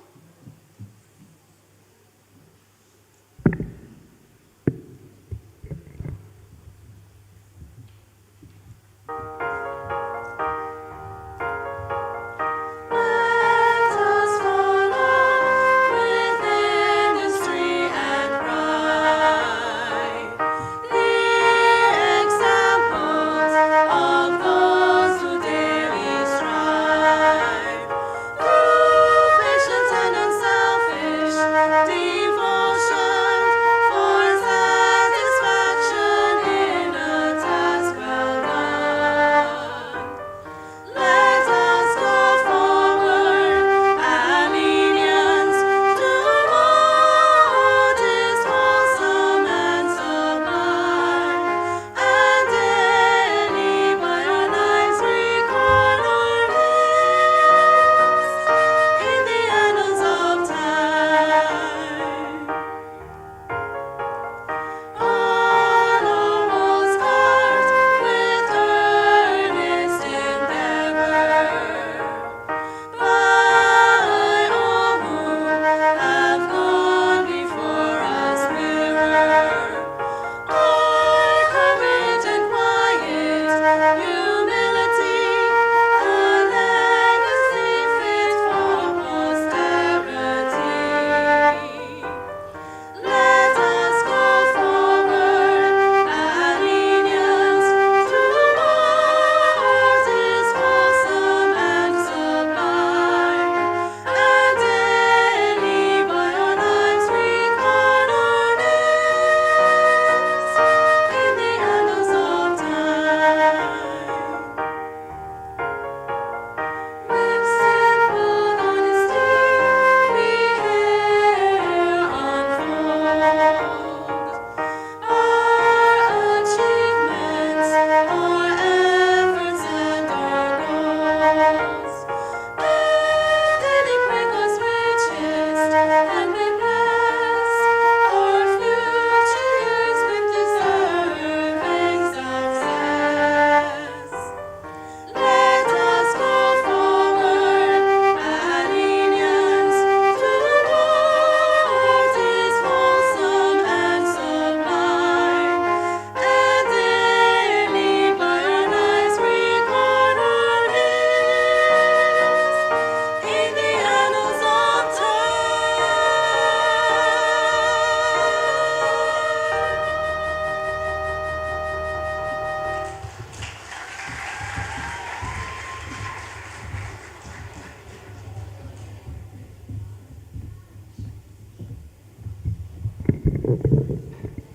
Patience and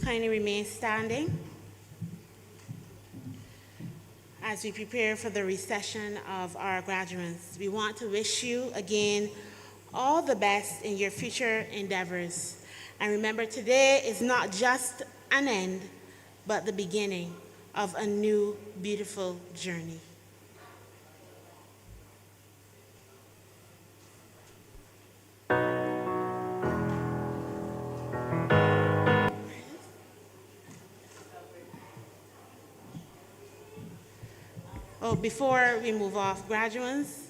kindly remain standing as we prepare for the recession of our graduates. We want to wish you again all the best in your future endeavors. And remember, today is not just an end, but the beginning of a new, beautiful journey. Oh, before we move off, graduates,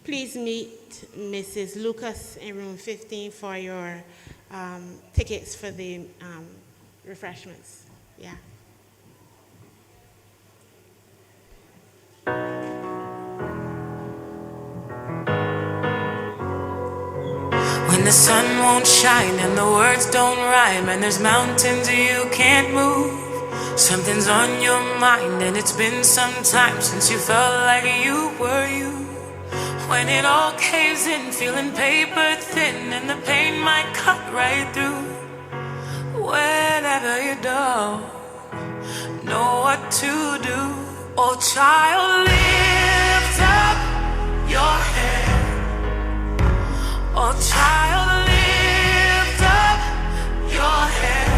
please meet Mrs. Lucas in room 15 for your tickets for the refreshments. Yeah. When the sun won't shine and the words don't rhyme and there's mountains you can't move, something's on your mind and it's been some time since you felt like you were you. When it all caves in, feeling paper thin and the pain might cut right through. Whenever you don't know what to do, oh child, lift up your head. Oh child, lift up your head.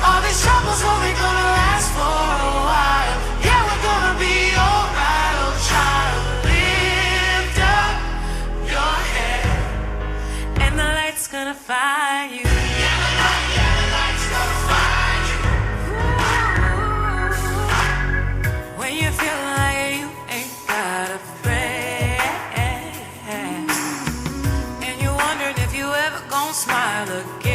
All these troubles only gonna last for a while. Yeah, we're gonna be alright. Oh child, lift up your head, and the light's gonna find you. Yeah, the light's gonna find you. When you feel like you ain't got a friend, and you're wondering if you ever gonna smile again.